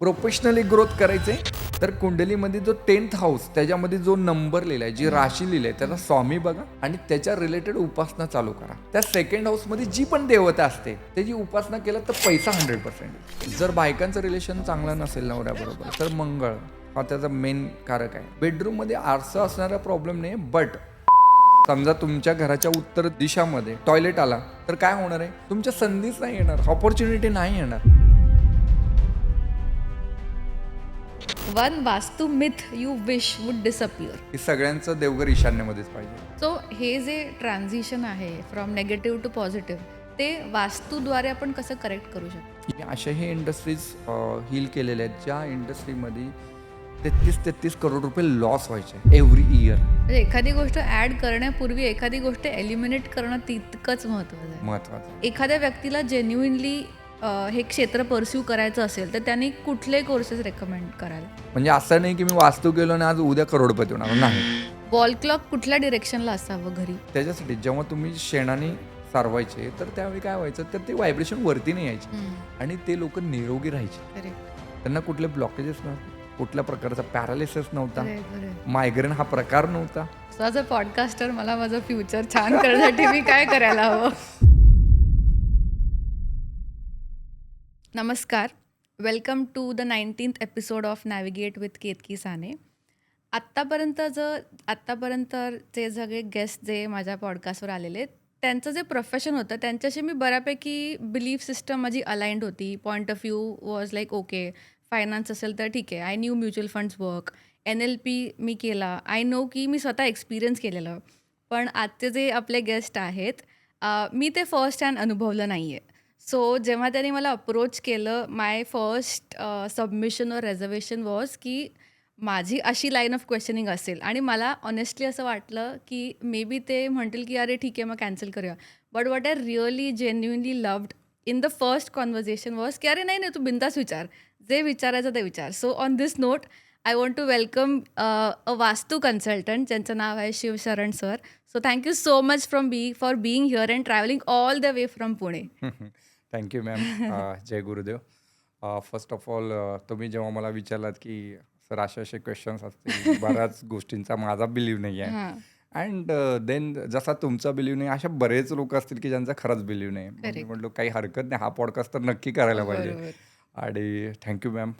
Professionally growth करायचे तर कुंडलीमध्ये जो 10th हाऊस त्याच्यामध्ये जो नंबर लिहिलाय, जी राशी लिहिली आहे, त्याचा स्वामी बघा आणि त्याच्या रिलेटेड उपासना चालू करा. त्या सेकंड हाऊसमध्ये जी पण देवता असते त्याची उपासना केलं तर पैसा 100%. जर बायकांचं रिलेशन चांगलं नसेल नवऱ्याबरोबर तर मंगळ हा त्याचा मेन कारक आहे. बेडरूममध्ये आरसा असणारा प्रॉब्लेम नाही, बट समजा तुमच्या घराच्या उत्तर दिशामध्ये टॉयलेट आला तर काय होणार आहे, तुमच्या संधीच नाही येणार, ऑपॉर्च्युनिटी नाही येणार. One Vastu myth you wish would disappear. की सगळ्यांचं देवघर ईशान्यमध्येच पाहिजे. सो हे जे ट्रान्झिशन आहे फ्रॉम नेगेटिव्ह टू पॉझिटिव्ह ते वास्तूद्वारे आपण कसं करेक्ट करू शकतो? अशाही इंडस्ट्रीज हील केलेल्या आहेत ज्या इंडस्ट्रीमध्ये 33 करोड रुपये लॉस व्हायचे एव्हरी इयर. म्हणजे एखादी गोष्ट ॲड करण्यापूर्वी एखादी गोष्ट एलिमिनेट करणं तितकंच महत्त्वाचं आहे. महत्वाचं. एखाद्या व्यक्तीला जेन्युइनली हे क्षेत्र परस्यू करायचं असेल तर त्यांनी कुठले कोर्सेस रेकमेंड कराल? म्हणजे असं नाही की मी वास्तू केलो आणि आज उद्या करोडपती होणार नाही. वॉल क्लॉक कुठल्या डिरेक्शनला असावं घरी? त्याच्यासाठी जेव्हा तुम्ही शेणाने सारवायचे तर त्यावेळी काय व्हायचं, तर ते व्हायब्रेशन वरती नाही यायचे आणि ते लोक निरोगी राहायचे. त्यांना कुठले ब्लॉकेजेस नव्हते, कुठल्या प्रकारचा पॅरालिसिस नव्हता, मायग्रेन हा प्रकार नव्हता. सो ॲज अ पॉडकास्टर मला माझं फ्युचर छान करण्यासाठी मी काय करायला हवं? नमस्कार, welcome to the 19th episode of navigate with Ketki Sane. आत्तापर्यंतचे सगळे गेस्ट जे माझ्या पॉडकास्टवर आलेले त्यांचं जे प्रोफेशन होतं त्यांच्याशी मी बऱ्यापैकी बिलीफ सिस्टम माझी अलाइंड होती. Point of view was like okay, finance असेल तर ठीक आहे, I new mutual funds work, NLP मी केला, आय नो की मी स्वतः एक्सपिरियन्स केलेलं. पण आजचे जे आपले गेस्ट आहेत मी ते फर्स्ट हँड अनुभवलं नाही आहे. सो जेव्हा त्यांनी मला अप्रोच केलं, my first submission or reservation was की माझी अशी लाईन ऑफ क्वेश्चनिंग असेल आणि मला ऑनेस्टली असं वाटलं की मे बी ते म्हणतील की अरे ठीक आहे मग कॅन्सल करूया. But what I really genuinely loved in the first conversation was की अरे नाही नाही तू बिंदास विचार, जे विचारायचं ते विचार. So on this note I want to welcome a vastu consultant ज्यांचं नाव आहे Shivsharan sir. So thank you so much for being here and travelling all the way from Pune. Thank you ma'am. जय गुरुदेव. फर्स्ट ऑफ ऑल तुम्ही जेव्हा मला विचारलात की सर असे क्वेश्चन्स असतील, बऱ्याच गोष्टींचा माझा बिलीव्ह नाही आहे अँड देन जसा तुमचा बिलीव्ह नाही अशा बरेच लोक असतील की ज्यांचा खरंच बिलीव्ह नाही. मी म्हटलो काही हरकत नाही, हा पॉडकास्ट तर नक्की करायला पाहिजे. आणि थँक्यू मॅम.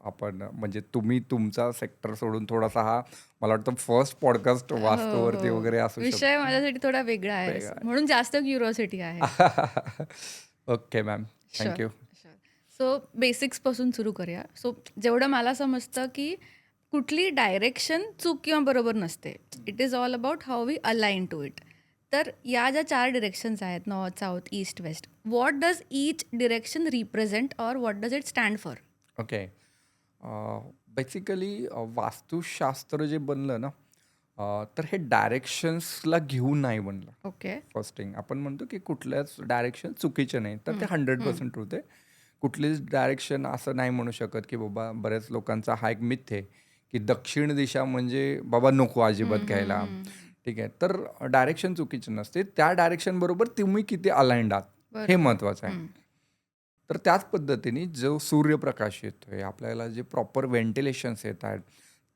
आपण म्हणजे तुम्ही तुमचा सेक्टर सोडून थोडासा हा मला वाटतं फर्स्ट पॉडकास्ट वास्तूवरती वगैरे असू शकतो. विषय माझ्यासाठी थोडा वेगळा आहे म्हणून जास्त क्युरिओसिटी आहे. Okay ma'am, thank you. सो बेसिक्सपासून सुरू करूया. सो जेवढं मला समजतं की कुठली डायरेक्शन चूक किंवा बरोबर नसते, it is all about how we align to it. तर या ज्या 4 डिरेक्शन्स आहेत, north, south, east, west, what does each direction represent or what does it stand for? Okay. Basically vastu shastra जे बनलं ना, तर हे डायरेक्शन्सला घेऊन नाही बनलं. ओके. फर्स्ट थिंग आपण म्हणतो की कुठल्याच डायरेक्शन चुकीचे नाही, तर ते 100% ट्रूथ आहे. कुठलीच डायरेक्शन असं नाही म्हणू शकत की बाबा, बऱ्याच लोकांचा हा एक मिथ आहे की दक्षिण दिशा म्हणजे बाबा नको अजिबात घ्यायला. ठीक आहे, तर डायरेक्शन चुकीची नसते, त्या डायरेक्शन बरोबर तुम्ही किती अलाइंड आहात हे महत्त्वाचं आहे. तर त्याच पद्धतीने जो सूर्यप्रकाश येतोय आपल्याला, जे प्रॉपर व्हेंटिलेशन्स येत आहेत,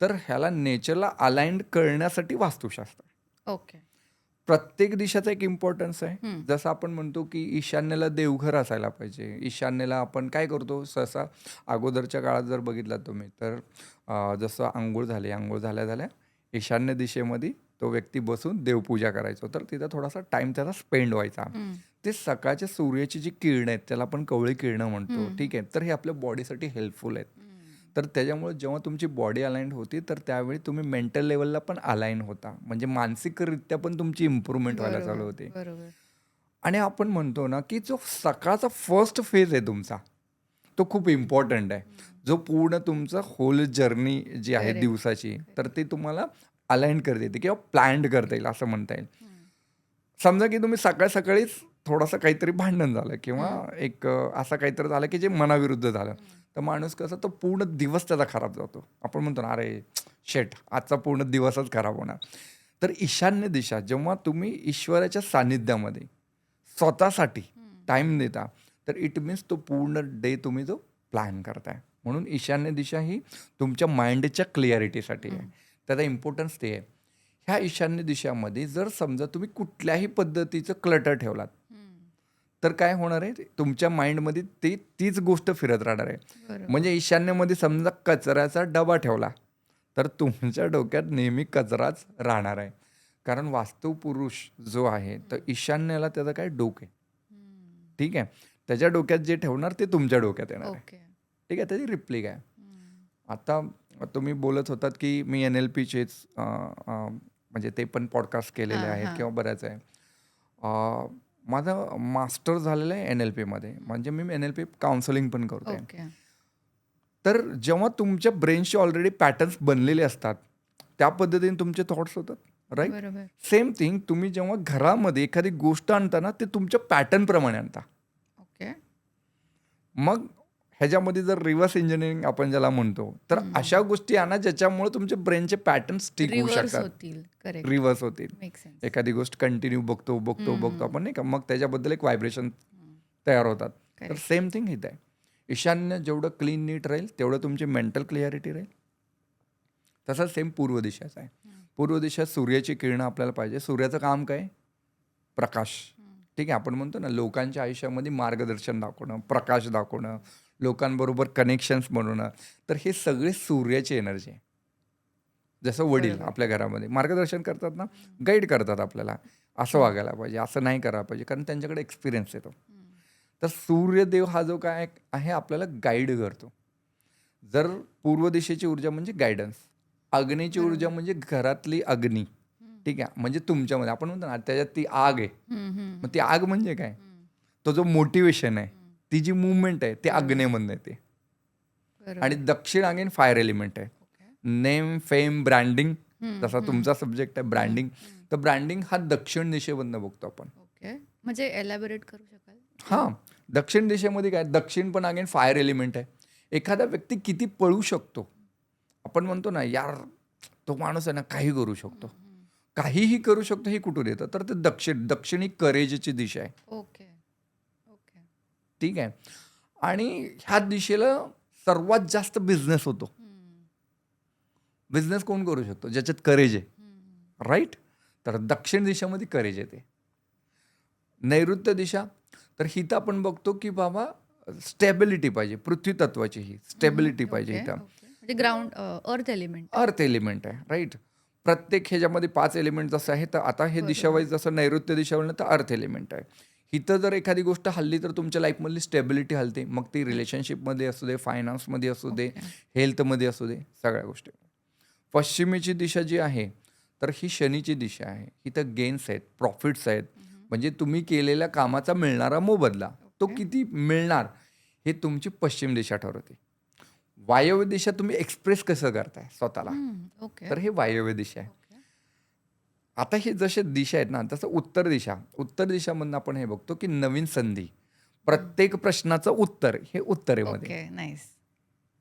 तर ह्याला नेचरला अलाइंड करण्यासाठी वास्तुशास्त्र. ओके. प्रत्येक दिशाचा एक इम्पॉर्टन्स आहे. जसं आपण म्हणतो की ईशान्येला देवघर असायला पाहिजे. ईशान्येला आपण काय करतो सहसा, अगोदरच्या काळात जर बघितला तुम्ही तर जसं आंघोळ झाल्या ईशान्य दिशेमध्ये तो व्यक्ती बसून देवपूजा करायचो, तर तिथं थोडासा टाइम त्याचा स्पेंड व्हायचा. ते सकाळच्या सूर्याची जी किरणं आहेत त्याला आपण कवळी किरणं म्हणतो. ठीक आहे, तर हे आपल्या बॉडीसाठी हेल्पफुल आहेत. तर त्याच्यामुळे जेव्हा तुमची बॉडी अलाइंड होती तर त्यावेळी तुम्ही मेंटल लेवलला पण अलाइन होता, म्हणजे मानसिकरित्या पण तुमची इम्प्रूव्हमेंट व्हायला चालू होते. आणि आपण म्हणतो ना की जो सकाळचा फर्स्ट फेज आहे तुमचा, तो खूप इम्पॉर्टंट आहे, जो पूर्ण तुमचं होल जर्नी जी आहे दिवसाची, तर ते तुम्हाला अलाइन करता येते किंवा प्लॅन्ड करता येईल असं म्हणता येईल. समजा की तुम्ही सकाळीच थोडंसं काहीतरी भांडण झालं किंवा एक असं काहीतरी झालं की जे मनाविरुद्ध झालं, तर माणूस कसं तो पूर्ण दिवस त्याचा खराब जातो. आपण म्हणतो ना अरे शेट, आजचा पूर्ण दिवसच खराब होणार. तर ईशान्य दिशा जेव्हा तुम्ही ईश्वराच्या सानिध्यामध्ये स्वतःसाठी टाइम देता, तर इट मीन्स तो पूर्ण डे तुम्ही जो प्लॅन करताय. म्हणून ईशान्य दिशा ही तुमच्या माइंडच्या क्लिअरिटीसाठी आहे. त्याचा इम्पॉर्टन्स ते आहे. ह्या ईशान्य दिशामध्ये जर समजा तुम्ही कुठल्याही पद्धतीचं क्लटर ठेवलात तर काय होणार आहे, तुमच्या माइंडमध्ये तीच गोष्ट फिरत राहणार आहे. बरोबर. म्हणजे ईशान्यमध्ये समजा कचऱ्याचा डबा ठेवला तर तुमच्या डोक्यात नेहमी कचराच राहणार आहे. कारण वास्तुपुरुष जो आहे तर ईशान्येला त्याचं काय डोकं आहे. ठीक आहे, त्याच्या डोक्यात जे ठेवणार ते तुमच्या डोक्यात येणार आहे. ओके. ठीक आहे, त्याची रिप्लिक आहे. आता तुम्ही बोलत होतात की मी NLPचेच म्हणजे ते पण पॉडकास्ट केलेले आहेत किंवा बऱ्याच आहे. माझं मास्टर झालेलं आहे NLPमध्ये, म्हणजे मी NLP काउन्सलिंग पण करतोय. ओके. तर जेव्हा तुमच्या ब्रेनचे ऑलरेडी पॅटर्न्स बनलेले असतात त्या पद्धतीने तुमचे थॉट्स होतात, राईट. बरोबर. सेम थिंग तुम्ही जेव्हा घरामध्ये एखादी गोष्ट आणता ना ते तुमच्या पॅटर्नप्रमाणे आणता. ओके. मग ह्याच्यामध्ये जर रिव्हर्स इंजिनिअरिंग आपण ज्याला म्हणतो तर अशा गोष्टी आणा ज्याच्यामुळे तुमचे ब्रेनचे पॅटर्न स्टिक होऊ रिव्हर्स शकतात, होतील. करेक्ट. रिव्हर्स होतील. Make sense. एखादी गोष्ट कंटिन्यू बघतो आपण नाही का, मग त्याच्याबद्दल एक व्हायब्रेशन तयार होतात. तर Correct. सेम थिंग इथं आहे. ईशान्य जेवढं क्लीन नीट राहील तेवढं तुमची मेंटल क्लिअरिटी राहील. तसंच सेम पूर्व दिशाचं आहे. पूर्व दिशा सूर्याची किरणं आपल्याला पाहिजे. सूर्याचं काम काय, प्रकाश. ठीक आहे, आपण म्हणतो ना लोकांच्या आयुष्यामध्ये मार्गदर्शन दाखवणं, प्रकाश दाखवणं, लोकांबरोबर कनेक्शन्स बनवणं. तर हे सगळे सूर्याची एनर्जी आहे. जसं वडील बरोबर. आपल्या घरामध्ये मार्गदर्शन करतात ना, गाईड करतात आपल्याला, असं वागायला पाहिजे, असं नाही करायला पाहिजे, कारण त्यांच्याकडे एक्सपिरियन्स येतो. तर सूर्यदेव हा जो काय आहे आपल्याला गाईड करतो. जर पूर्व दिशेची ऊर्जा म्हणजे गायडन्स, अग्नीची ऊर्जा म्हणजे घरातली अग्नी. ठीक आहे, म्हणजे तुमच्यामध्ये आपण म्हणतो ना त्याच्यात ती आग आहे. मग ती आग म्हणजे काय, तो जो मोटिवेशन आहे, ती जी मुवमेंट आहे ते अग्नेमधून येते. आणि दक्षिण अगेन फायर एलिमेंट आहे. नेम, फेम, ब्रँडिंग, जसा तुमचा सब्जेक्ट आहे ब्रँडिंग, तर ब्रँडिंग हा दक्षिण दिशेमधनं बघतो आपण. ओके. म्हणजे एलॅबोरेट करू शकाल? हां, दक्षिण दिशेमध्ये काय, दक्षिण पण अगेन फायर एलिमेंट आहे. एखादा व्यक्ती किती पळू शकतो, आपण म्हणतो ना यार तो माणूस आहे ना काही करू शकतो, काहीही करू शकतो, हे कुठून येतं, तर ते दक्षिणी करेजची दिशा आहे. ओके. ओके. ठीक आहे, आणि ह्या दिशेला सर्वात जास्त बिझनेस होतो. बिझनेस कोण करू शकतो, ज्याच्यात करेज आहे, राईट. तर दक्षिण दिशेमध्ये करेज येते. नैऋत्य दिशा, तर हिथं आपण बघतो की बाबा स्टेबिलिटी पाहिजे, पृथ्वी तत्वाची ही स्टेबिलिटी पाहिजे इथं. म्हणजे ground, earth element. Earth element आहे, राईट. प्रत्येक ह्याच्यामध्ये 5 एलिमेंट जसं आहे, तर आता हे दिशावाईज जसं नैऋत्य दिशावरनं तर अर्थ एलिमेंट आहे. इथं जर एखादी गोष्ट हल्ली तर तुमच्या लाईफमधली स्टेबिलिटी हलते, मग ती रिलेशनशिपमध्ये असू दे, फायनान्समध्ये असू दे, हेल्थमध्ये असू दे, सगळ्या गोष्टी. पश्चिमेची दिशा जी आहे तर ही शनीची दिशा आहे. इथं गेन्स आहेत, प्रॉफिट्स आहेत, म्हणजे तुम्ही केलेल्या कामाचा मिळणारा मोबदला तो किती मिळणार हे तुमची पश्चिम दिशा ठरवते. वायव्य दिशा तुम्ही एक्सप्रेस कसं करताय स्वतःला, ओके. तर हे वायव्य दिशा आहे. आता हे जसे दिशा आहेत ना, तसं उत्तर दिशामधनं आपण हे बघतो की नवीन संधी, प्रत्येक प्रश्नाचं उत्तर हे उत्तरेमध्ये. ओके. नाईस.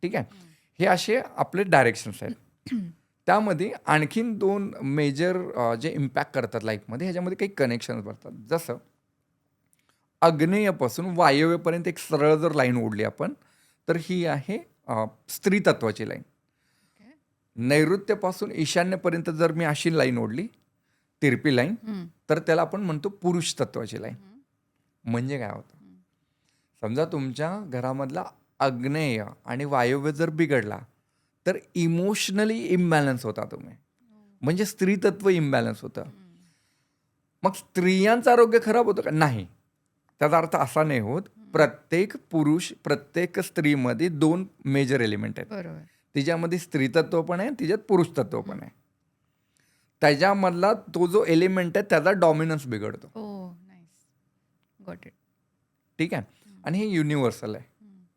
ठीक आहे, हे असे आपले डायरेक्शन्स आहेत. त्यामध्ये आणखीन 2 मेजर जे इम्पॅक्ट करतात लाईफमध्ये, ह्याच्यामध्ये काही कनेक्शन्स बनतात. जसं आग्नेयपासून वायव्यपर्यंत एक सरळ जर लाईन ओढली आपण तर ही आहे स्त्री तत्वाची लाईन. नैऋत्यपासून ईशान्यपर्यंत जर मी अशी लाईन ओढली, तिरपी लाईन, तर त्याला आपण म्हणतो पुरुष तत्वाची लाईन. म्हणजे काय होतं, समजा तुमच्या घरामधला आग्नेय आणि वायव्य जर बिघडला तर इमोशनली इम्बॅलन्स होता तुम्ही, म्हणजे स्त्री तत्व इम्बॅलन्स होतं. मग स्त्रियांचं आरोग्य खराब होतं का, नाही. त्याचा अर्थ असा नाही होत. प्रत्येक पुरुष, प्रत्येक स्त्रीमध्ये 2 मेजर एलिमेंट आहेत. बरोबर. तिच्यामध्ये स्त्रीतत्व पण आहे, तिच्यात पुरुष तत्व पण आहे. त्याच्यामधला तो जो एलिमेंट आहे त्याचा डॉमिनन्स बिघडतो. ओ, नाईस. Got it. ठीक आहे, आणि हे युनिव्हर्सल आहे.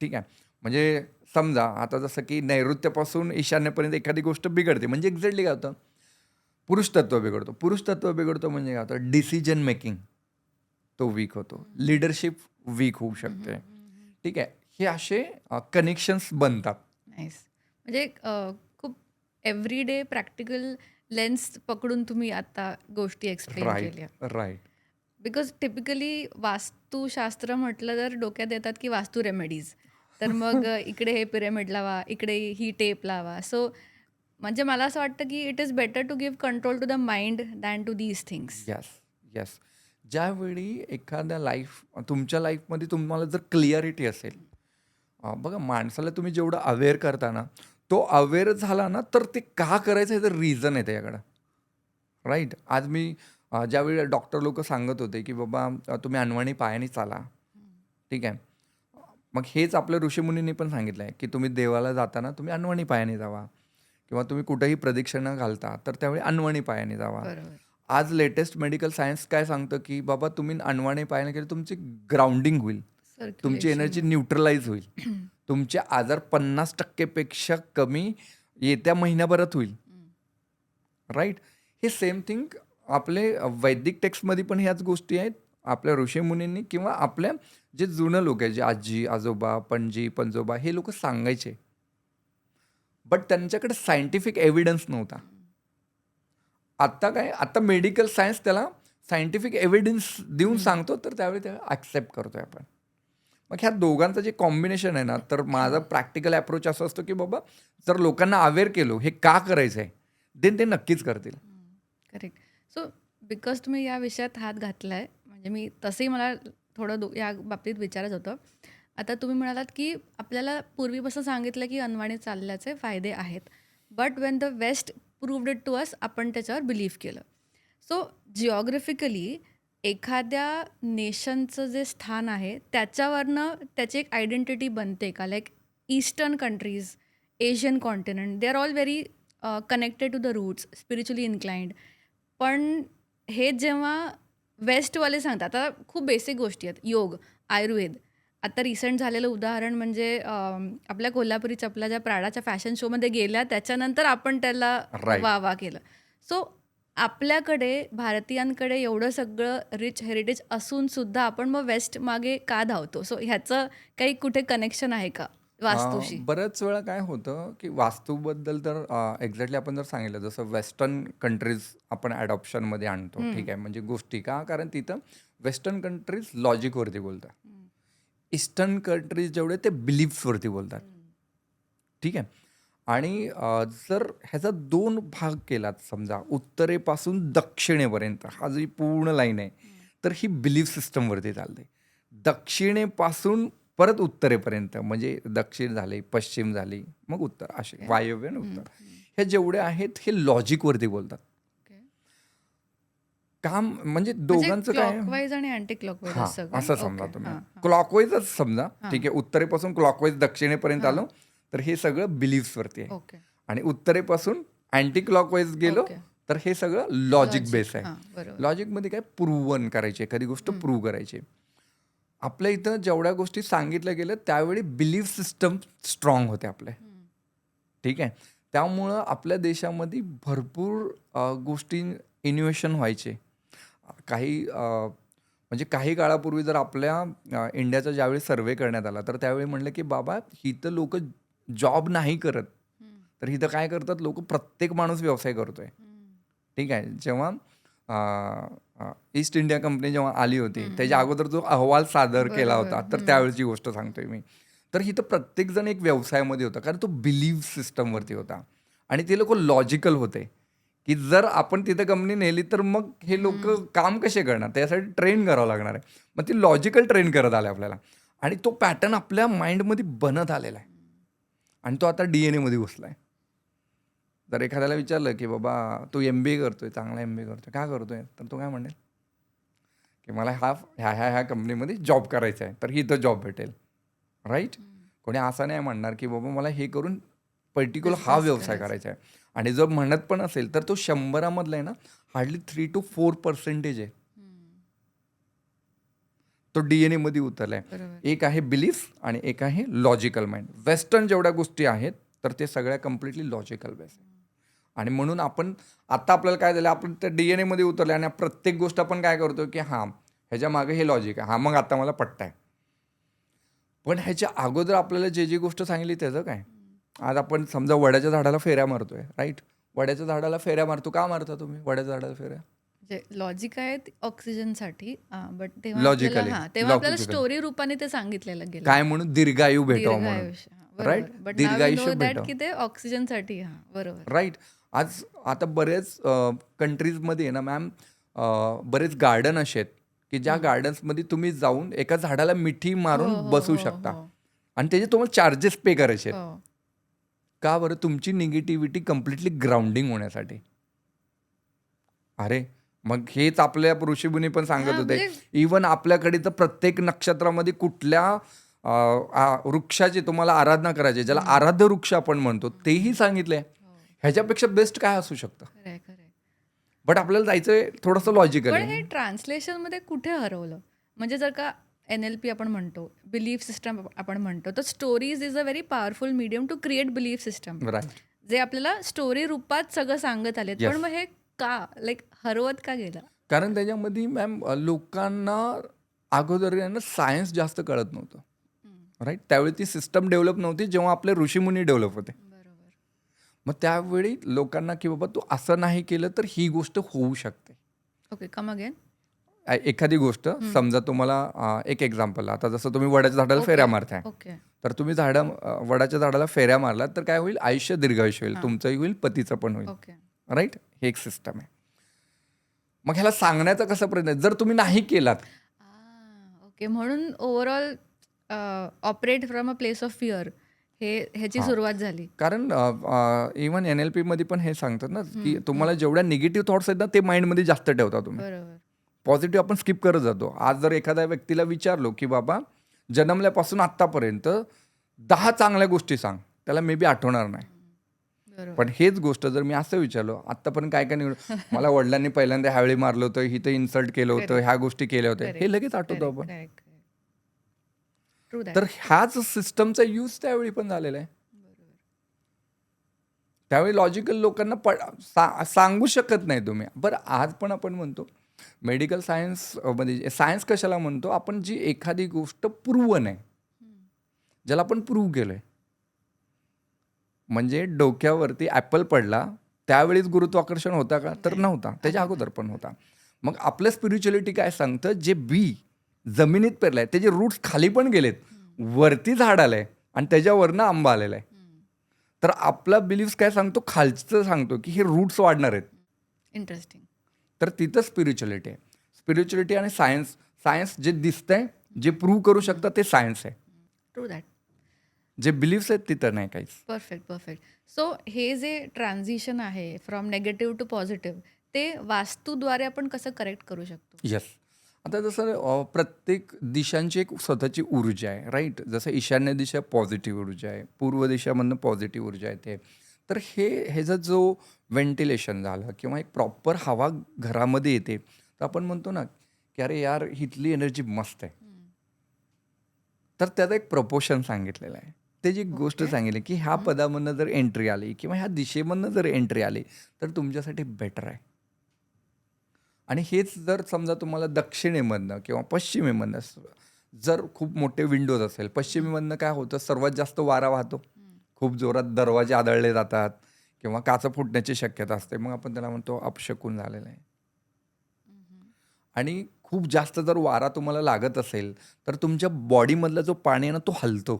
ठीक आहे, म्हणजे समजा आता जसं की नैऋत्यपासून ईशान्यपर्यंत एखादी गोष्ट बिघडते, म्हणजे एक्झॅक्टली काय होतं, पुरुष तत्व बिघडतो. पुरुष तत्व बिघडतो म्हणजे काय होतं, डिसिजन मेकिंग तो वीक होतो, लिडरशिप वीक होऊ शकते. ठीक आहे, हे असे कनेक्शन्स बनतात. नाईस. म्हणजे खूप एव्हरीडे प्रॅक्टिकल लेन्स पकडून तुम्ही आता गोष्टी एक्सप्लेन केल्या. राईट. बिकॉज टिपिकली वास्तुशास्त्र म्हटलं तर डोक्यात येतात की वास्तू रेमेडीज, तर मग इकडे हे पिरॅमिड लावा, इकडे ही टेप लावा. सो म्हणजे मला असं वाटतं की it is better to give control to the mind than to these things. Yes, yes. ज्यावेळी एखाद्या तुमच्या लाईफमध्ये तुम्हाला जर क्लिअरिटी असेल, बघा माणसाला तुम्ही जेवढं अवेअर करता ना, तो अवेअर झाला ना, तर ते का करायचं आहे तर रिझन आहे त्याच्याकडं. राईट. आज मी ज्यावेळी डॉक्टर लोक सांगत होते की बाबा तुम्ही अनवाणी पायाने चाला. ठीक आहे. मग हेच आपल्या ऋषीमुनींनी पण सांगितलं आहे की तुम्ही देवाला जाताना तुम्ही अनवाणी पायाने जावा, किंवा तुम्ही कुठेही प्रदक्षिणा घालता तर त्यावेळी अनवाणी पायाने जावा. बरोबर. आज लेटेस्ट मेडिकल सायन्स काय सांगतं की बाबा तुम्ही अनवाणी पायाने केलं तुमची ग्राउंडिंग होईल, तुमची सर्क्युलेशन. एनर्जी न्यूट्रलाइज होईल, तुमचे आजार 50% पेक्षा कमी येत्या महिन्याभरात होईल. राईट. हे सेम थिंग आपले वैदिक टेक्स्टमध्ये पण ह्याच गोष्टी आहेत. आपल्या ऋषीमुनींनी किंवा आपल्या जे जुनं लोक आहे, जे आजी आजोबा पणजी पणजोबा हे लोक सांगायचे, बट त्यांच्याकडे सायंटिफिक एव्हिडन्स नव्हता. आता काय, आता मेडिकल सायन्स त्याला सायंटिफिक एव्हिडन्स देऊन सांगतो, तर त्यावेळी त्याला ॲक्सेप्ट करतोय आपण. मग ह्या दोघांचं जे कॉम्बिनेशन आहे ना, तर माझा प्रॅक्टिकल अप्रोच असा असतो की बाबा जर लोकांना अवेअर केलो हे का करायचं आहे, देन ते नक्कीच करतील. करेक्ट. सो बिकॉज तुम्ही या विषयात हात घातलाय, म्हणजे मी तसंही मला थोडं या बाबतीत विचारायचं होतं. आता तुम्ही म्हणालात की आपल्याला पूर्वीपासून सांगितलं की अनवाणी चालल्याचे फायदे आहेत, but when the West proved it to us आपण त्याच्यावर बिलीव्ह केलं. सो जिओग्राफिकली एखाद्या नेशनचं जे स्थान आहे त्याच्यावरनं त्याची एक आयडेंटिटी बनते का? Like Eastern countries, Asian continent, they are all very connected to the roots, spiritually inclined. पण हे जेव्हा वेस्टवाले सांगतात, आता खूप बेसिक गोष्टी आहेत, योग, आयुर्वेद. आता रिसेंट झालेलं उदाहरण म्हणजे आपल्या कोल्हापुरी चपला ज्या प्राडाच्या फॅशन शोमध्ये गेल्या त्याच्यानंतर आपण त्याला Right. वाह केलं. सो आपल्याकडे भारतीयांकडे एवढं सगळं रिच हेरिटेज असून सुद्धा आपण मग वेस्ट मागे का धावतो? सो ह्याचं काही कुठे कनेक्शन आहे का वास्तूशी? बऱ्याच वेळा काय होतं की वास्तूबद्दल तर एक्झॅक्टली आपण जर सांगितलं, जसं वेस्टर्न कंट्रीज आपण ॲडॉप्शनमध्ये आणतो. ठीक आहे. म्हणजे गोष्टी का, कारण तिथं वेस्टर्न कंट्रीज लॉजिकवरती बोलतात, ईस्टर्न कंट्रीज जेवढे ते बिलीफ्सवरती बोलतात. ठीक आहे. आणि जर ह्याचा 2 भाग केलात, समजा उत्तरेपासून दक्षिणेपर्यंत हा जी पूर्ण लाईन आहे, तर ही बिलीफ सिस्टमवरती चालते. दक्षिणेपासून परत उत्तरेपर्यंत, म्हणजे दक्षिण झाले, पश्चिम झाली, मग उत्तर, असे वायव्य आणि उत्तर, हे जेवढे आहेत हे लॉजिकवरती बोलतात. काम म्हणजे दोघांचं काय, क्लॉकवाईज आणि अँटी क्लॉकवाईज हां, असं का? असं समजा ओके. तुम्ही. हां, क्लॉकवाईजच समजा. हां. ठीक आहे. उत्तरेपासून क्लॉकवाईज दक्षिणेपर्यंत हां. आलो, तर हे सगळं बिलीफ्सवरती आहे. ओके. आणि उत्तरेपासून अँटी क्लॉकवाईज गेलो, ओके. तर हे सगळं लॉजिक बेस आहे. हां, बरोबर. लॉजिकमध्ये काय, प्रूव्हन करायची, एखादी गोष्ट प्रूव्ह करायची. आपल्या इथं जेवढ्या गोष्टी सांगितल्या गेल्या त्यावेळी बिलीफ सिस्टम स्ट्रॉंग होते आपले. ठीक आहे. त्यामुळं आपल्या देशामध्ये भरपूर गोष्टी इनोव्हेशन व्हायचे. काही म्हणजे काही काळापूर्वी जर आपल्या इंडियाचा ज्यावेळी सर्वे करण्यात आला, तर त्यावेळी म्हणलं की बाबा इथं लोक जॉब नाही करत, तर इथं काय करतात लोक, प्रत्येक माणूस व्यवसाय करतोय. ठीक आहे. जेव्हा ईस्ट इंडिया कंपनी जेव्हा आली होती, त्याच्या अगोदर जो अहवाल सादर केला होता, तर त्यावेळेची गोष्ट सांगतोय मी. तर इथं प्रत्येकजण एक व्यवसायामध्ये होता, कारण तो बिलीव्ह सिस्टमवरती होता. आणि ते लोक लॉजिकल होते की जर आपण तिथं कंपनी नेली तर मग हे लोक काम कसे करणार, त्यासाठी ट्रेन करावं लागणार आहे. मग ते लॉजिकल ट्रेन करत आले आपल्याला, आणि तो पॅटर्न आपल्या माइंडमध्ये बनत आलेला आहे, आणि तो आता DNA मध्ये घुसला आहे. जर एखाद्याला विचारलं की बाबा तू MBA करतोय, चांगला MBA करतोय, का करतोय, तर तो काय म्हणेल की मला ह्या कंपनीमध्ये जॉब करायचा आहे, तर इथं जॉब भेटेल. राईट. कोणी असं नाही म्हणणार की बाबा मला हे करून पर्टिक्युलर हा व्यवसाय करायचा आहे. आणि जर म्हणत पण असेल तर तो 100मधला आहे ना, हार्डली 3 to 4% आहे. तो DNA मध्ये उतरलाय. बरोबर. एक आहे बिलीफ आणि एक आहे लॉजिकल माइंड. वेस्टर्न जेवढ्या गोष्टी आहेत तर ते सगळ्या कम्प्लिटली लॉजिकल बेस आहे. आणि म्हणून आपण आता आपल्याला काय झालं, आपण त्या DNA मध्ये उतरले आणि प्रत्येक गोष्ट आपण काय करतो की हां ह्याच्या मागे हे लॉजिक आहे, हां मग आता मला पटतंय. पण ह्याच्या अगोदर आपल्याला जी गोष्ट सांगितली त्याचं काय. आज आपण समजा वड्याच्या झाडाला फेऱ्या मारतोय, राईट. वड्याच्या झाडाला फेऱ्या मारतो, का मारता तुम्ही वड्याच्या झाडाला फेऱ्या? जे लॉजिक आहे ते ऑक्सिजनसाठी बट तेव्हा आपल्याला लॉजिकली तेव्हा आपल्याला लॉजिकली स्टोरी रूपाने ते सांगितलेलं गेलं. काय म्हणून दीर्घायू भेटावं दीर्घ म्हणून. आयुष्य. राईट, बरोबर. बट नाव वी नो दीर्घायुष्य दॅट भेटावं. की ते ऑक्सिजनसाठी. बरोबर. राईट. आज आता बरेच कंट्रीजमध्ये आहे ना मॅम, बरेच गार्डन असे आहेत की ज्या गार्डन्समध्ये तुम्ही जाऊन एका झाडाला मिठी हो, मारून हो, बसू हो, शकता हो. आणि त्याचे तुम्हाला चार्जेस पे करायचे आहेत. हो. का बरं? तुमची निगेटिव्हिटी कम्प्लिटली ग्राउंडिंग होण्यासाठी. अरे मग हेच आपल्या ऋषीमुनी पण सांगत होते. म्हणजे इवन आपल्याकडे तर प्रत्येक नक्षत्रामध्ये कुठल्या वृक्षाची तुम्हाला आराधना करायची, ज्याला आराध्य वृक्ष आपण म्हणतो, तेही सांगितलंय. हो. ह्याच्यापेक्षा बेस्ट काय असू शकतं? खरंय, खरंय. बट आपल्याला जायचंय थोडंसं लॉजिकली. पण हे ट्रान्सलेशनमध्ये कुठे हरवलं? म्हणजे जर का NLP आपण म्हणतो, बिलीफ सिस्टम आपण म्हणतो, तर stories is a very powerful medium to create belief system. Right. जे आपल्याला स्टोरी रूपात सगळं सांगत आलेत. Yes. पण मग हे का हरवत का गेलं? कारण त्याच्यामध्ये मॅम लोकांना अगोदर आहे ना सायन्स जास्त कळत नव्हतं. राईट. त्यावेळी ती सिस्टम डेव्हलप नव्हती जेव्हा आपले ऋषीमुनी डेव्हलप होते. बरोबर. मग त्यावेळी लोकांना की बाबा तू असं नाही केलं तर ही गोष्ट होऊ शकते. Okay, come again. एखादी गोष्ट समजा तुम्हाला एक एक्झाम्पल, आता जसं तुम्ही वडाच्या झाडाला ओके. फेऱ्या मारताय, ओके. तर तुम्ही वडाच्या झाडाला फेऱ्या मारलात तर काय होईल? आयुष्य दीर्घायुष्य होईल, हां. तुमचंही होईल, पतीचं पण होईल. ओके. राईट. हे एक सिस्टम आहे. मग ह्याला सांगण्याचा कसा प्रयत्न आहे? जर तुम्ही नाही केलात, ओके. म्हणून overall operate from a place of fear ह्याची हां. सुरुवात झाली. कारण इव्हन NLP मध्ये पण हे सांगतात ना की तुम्हाला जेवढ्या निगेटिव्ह थॉट्स आहेत ना ते माइंडमध्ये जास्त ठेवता तुम्ही. बरोबर. पॉझिटिव्ह आपण स्किप करत जातो. आज जर एखाद्या व्यक्तीला विचारलो की बाबा जन्मल्यापासून आत्तापर्यंत 10 चांगल्या गोष्टी सांग, त्याला मे बी आठवणार नाही. बरोबर. पण हेच गोष्ट जर मी असं विचारलो आत्तापर्यंत काय काय निवड मला वडिलांनी पहिल्यांदा ह्यावेळी मारलं होतं, इथं इन्सल्ट केलं होतं, Correct. ह्या गोष्टी केल्या होत्या, करेक्ट. हे लगेच आठवतो आपण. करेक्ट. True that. तर ह्याच सिस्टमचा यूज त्यावेळी पण झालेला आहे. त्यावेळी लॉजिकल लोकांना सांगू शकत नाही तुम्ही. बरं आज पण आपण म्हणतो मेडिकल सायन्स मध्ये सायन्स कशाला म्हणतो आपण? जी एखादी गोष्ट प्रूव्हन आहे, ज्याला आपण प्रूव्ह केलंय. म्हणजे डोक्यावरती ॲपल पडला त्यावेळीच गुरुत्वाकर्षण होता का? तर नव्हता, त्याच्या अगोदर पण होता. मग आपलं स्पिरिच्युअलिटी काय सांगतं? जे बी जमिनीत पेरलंय त्याचे रूट्स खाली पण गेलेत, वरती झाड आलंय आणि त्याच्यावरनं आंबा आलेला आहे. तर आपला बिलीफ काय सांगतो? खालचं सांगतो की हे रूट्स वाढणार आहेत. इंटरेस्टिंग. तर तिथं स्पिरिच्युअलिटी आहे. स्पिरिच्युअलिटी आणि सायन्स जे दिसतंय, जे प्रूव्ह करू शकतं ते सायन्स आहे. True that. जे बिलीफ्स आहेत तिथं नाही काहीच. परफेक्ट. सो हे जे ट्रान्झिशन आहे फ्रॉम नेगेटिव्ह टू पॉझिटिव्ह, ते वास्तूद्वारे आपण कसं करेक्ट करू शकतो? येस. आता जसं प्रत्येक दिशांची एक स्वतःची ऊर्जा आहे. राईट. जसं ईशान्य दिशा पॉझिटिव्ह ऊर्जा आहे, पूर्व दिशामधनं पॉझिटिव्ह ऊर्जा येते. तर ह्याचा जो व्हेंटिलेशन झालं किंवा एक प्रॉपर हवा घरामध्ये येते, तर आपण म्हणतो ना की अरे यार इथली एनर्जी मस्त आहे. तर त्याचं एक प्रपोर्शन सांगितलेलं आहे. त्याची एक गोष्ट ओके. सांगितली की ह्या पदामधनं जर एंट्री आली किंवा ह्या दिशेमधनं जर एंट्री आली तर तुमच्यासाठी बेटर आहे. आणि हेच जर समजा तुम्हाला दक्षिणेमधनं किंवा पश्चिमेमधनं जर खूप मोठे विंडोज असेल, पश्चिमेमधनं काय होतं? सर्वात जास्त वारा वाहतो, खूप जोरात दरवाजे आदळले जातात किंवा काचं फुटण्याची शक्यता असते. मग आपण त्याला म्हणतो अपशकुन झालेलं आहे. आणि खूप जास्त जर वारा तुम्हाला लागत असेल तर तुमच्या बॉडीमधला जो पाणी आहे ना तो हलतो.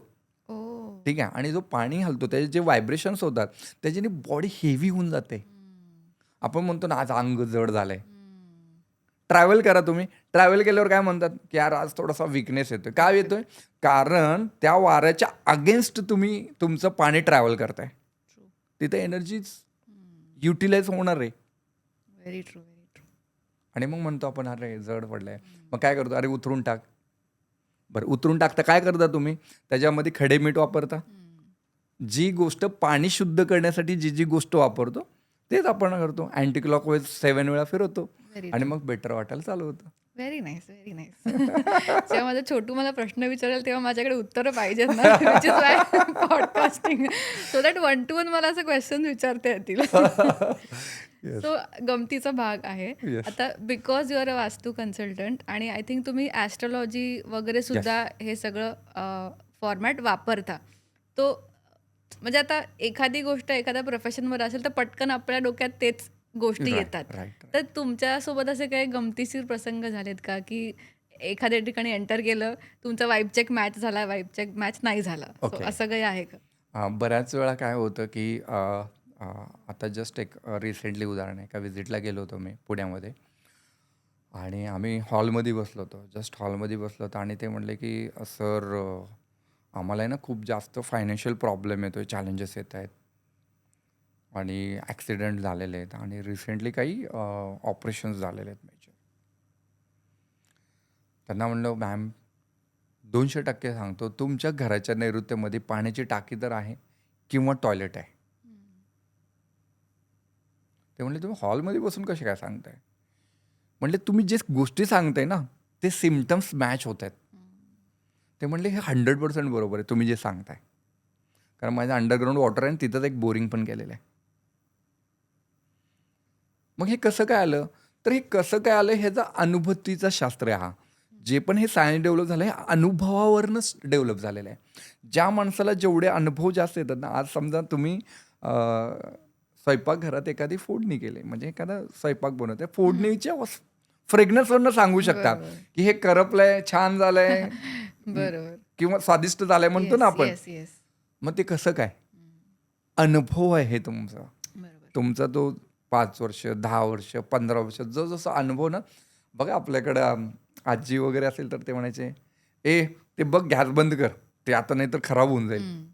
ओ. ठीक आहे. आणि जो पाणी हलतो त्याचे जे व्हायब्रेशन्स होतात त्याच्याने बॉडी हेवी होऊन जाते. आपण म्हणतो ना आज अंग जड झालंय. ट्रॅव्हल करा तुम्ही. ट्रॅव्हल केल्यावर काय म्हणतात की यार आज थोडासा विकनेस येतोय. का येतोय? कारण त्या वाऱ्याच्या अगेन्स्ट तुम्ही तुमचं पाणी ट्रॅव्हल करताय. तिथे एनर्जीच युटिलाइज होणार आहे. Very true. आणि मग म्हणतो आपण अरे जड पडलंय. मग काय करतो? अरे उतरून टाक. बरं उतरून टाकता काय करता तुम्ही? त्याच्यामध्ये खडे मीठ वापरता. जी गोष्ट पाणी शुद्ध करण्यासाठी जी गोष्ट वापरतो तेच आपण करतो. अँटी क्लॉकवाईज 7 वेळा फिरवतो व्हेरी आणि मग बेटर वाटायला चालू होतं. Very nice. जेव्हा माझा छोटू मला प्रश्न विचारेल तेव्हा माझ्याकडे उत्तरं पाहिजेत ना, which is Y podcasting, so that 1 to 1 मला असं क्वेश्चन विचारता येतील. सो गमतीचा भाग आहे. Yes. आता because you are a vastu consultant आणि आय थिंक तुम्ही ॲस्ट्रोलॉजी वगैरे सुद्धा हे सगळं फॉर्मॅट वापरता. तो म्हणजे आता एखादी गोष्ट एखाद्या प्रोफेशनवर असेल तर पटकन आपल्या डोक्यात तेच गोष्टी राईट, येतात. राईट. तर तुमच्यासोबत असे काही गमतीशीर प्रसंग झालेत का, की एखाद्या ठिकाणी एंटर केलं, तुमचा वाइब चेक मॅच झाला, वाइब चेक मॅच नाही झाला. So okay. असं काही आहे का? बऱ्याच वेळा काय होतं, की अ, आता जस्ट एक रिसेंटली उदाहरण आहे. एका व्हिजिटला गेलो होतो मी पुण्यामध्ये आणि आम्ही हॉलमध्ये बसलो होतो. जस्ट हॉलमध्ये बसलो होतो आणि ते म्हणले, की "सर, आम्हाला आहे ना खूप जास्त फायनान्शियल प्रॉब्लेम येतोय, चॅलेंजेस येत आहेत आणि ॲक्सिडेंट झालेले आहेत आणि रिसेंटली काही ऑपरेशन्स झालेले आहेत मेजर." त्यांना म्हणलं, "मॅम, 200% सांगतो, तुमच्या घराच्या नैऋत्यमध्ये पाण्याची टाकी तर आहे किंवा टॉयलेट आहे." ते म्हणले, "तुम्ही हॉलमध्ये बसून कसे काय सांगताय?" म्हणले, "तुम्ही जे गोष्टी सांगताय ना, ते सिम्प्टम्स मॅच होत आहेत." ते म्हणले, "हे 100% बरोबर आहे तुम्ही जे सांगताय." कारण माझं अंडरग्राऊंड वॉटर आहे आणि तिथंच एक बोरिंग पण केलेलं आहे. मग हे कसं काय आलं? तर हे कसं काय आलं ह्याचा अनुभूतीचा शास्त्र आहे हा. जे पण हे सायन्स डेव्हलप झालं, हे अनुभवावरूनच डेव्हलप झालेलं आहे. ज्या माणसाला जेवढे अनुभव जास्त येतात ना, आज समजा तुम्ही स्वयंपाकघरात एखादी फोडणी केली, म्हणजे एखादा स्वयंपाक बनवत आहे, फोडणीच्या फ्रेग्रन्सवरनं सांगू शकता, बरोबर. की हे करपलंय, छान झालंय बरोबर. किंवा स्वादिष्ट झालंय म्हणतो ना येस, आपण. Yes, yes. मग ते कसं काय? अनुभव आहे हे तुमचा. बरोबर. तुमचा तो 5 वर्ष, 10 वर्ष, 15 वर्ष जो जसा अनुभव ना, बघा आपल्याकडं आजी वगैरे असेल तर ते म्हणायचे, "ए, ते बघ गॅस बंद कर. ते आता नाही तर खराब होऊन जाईल." हं.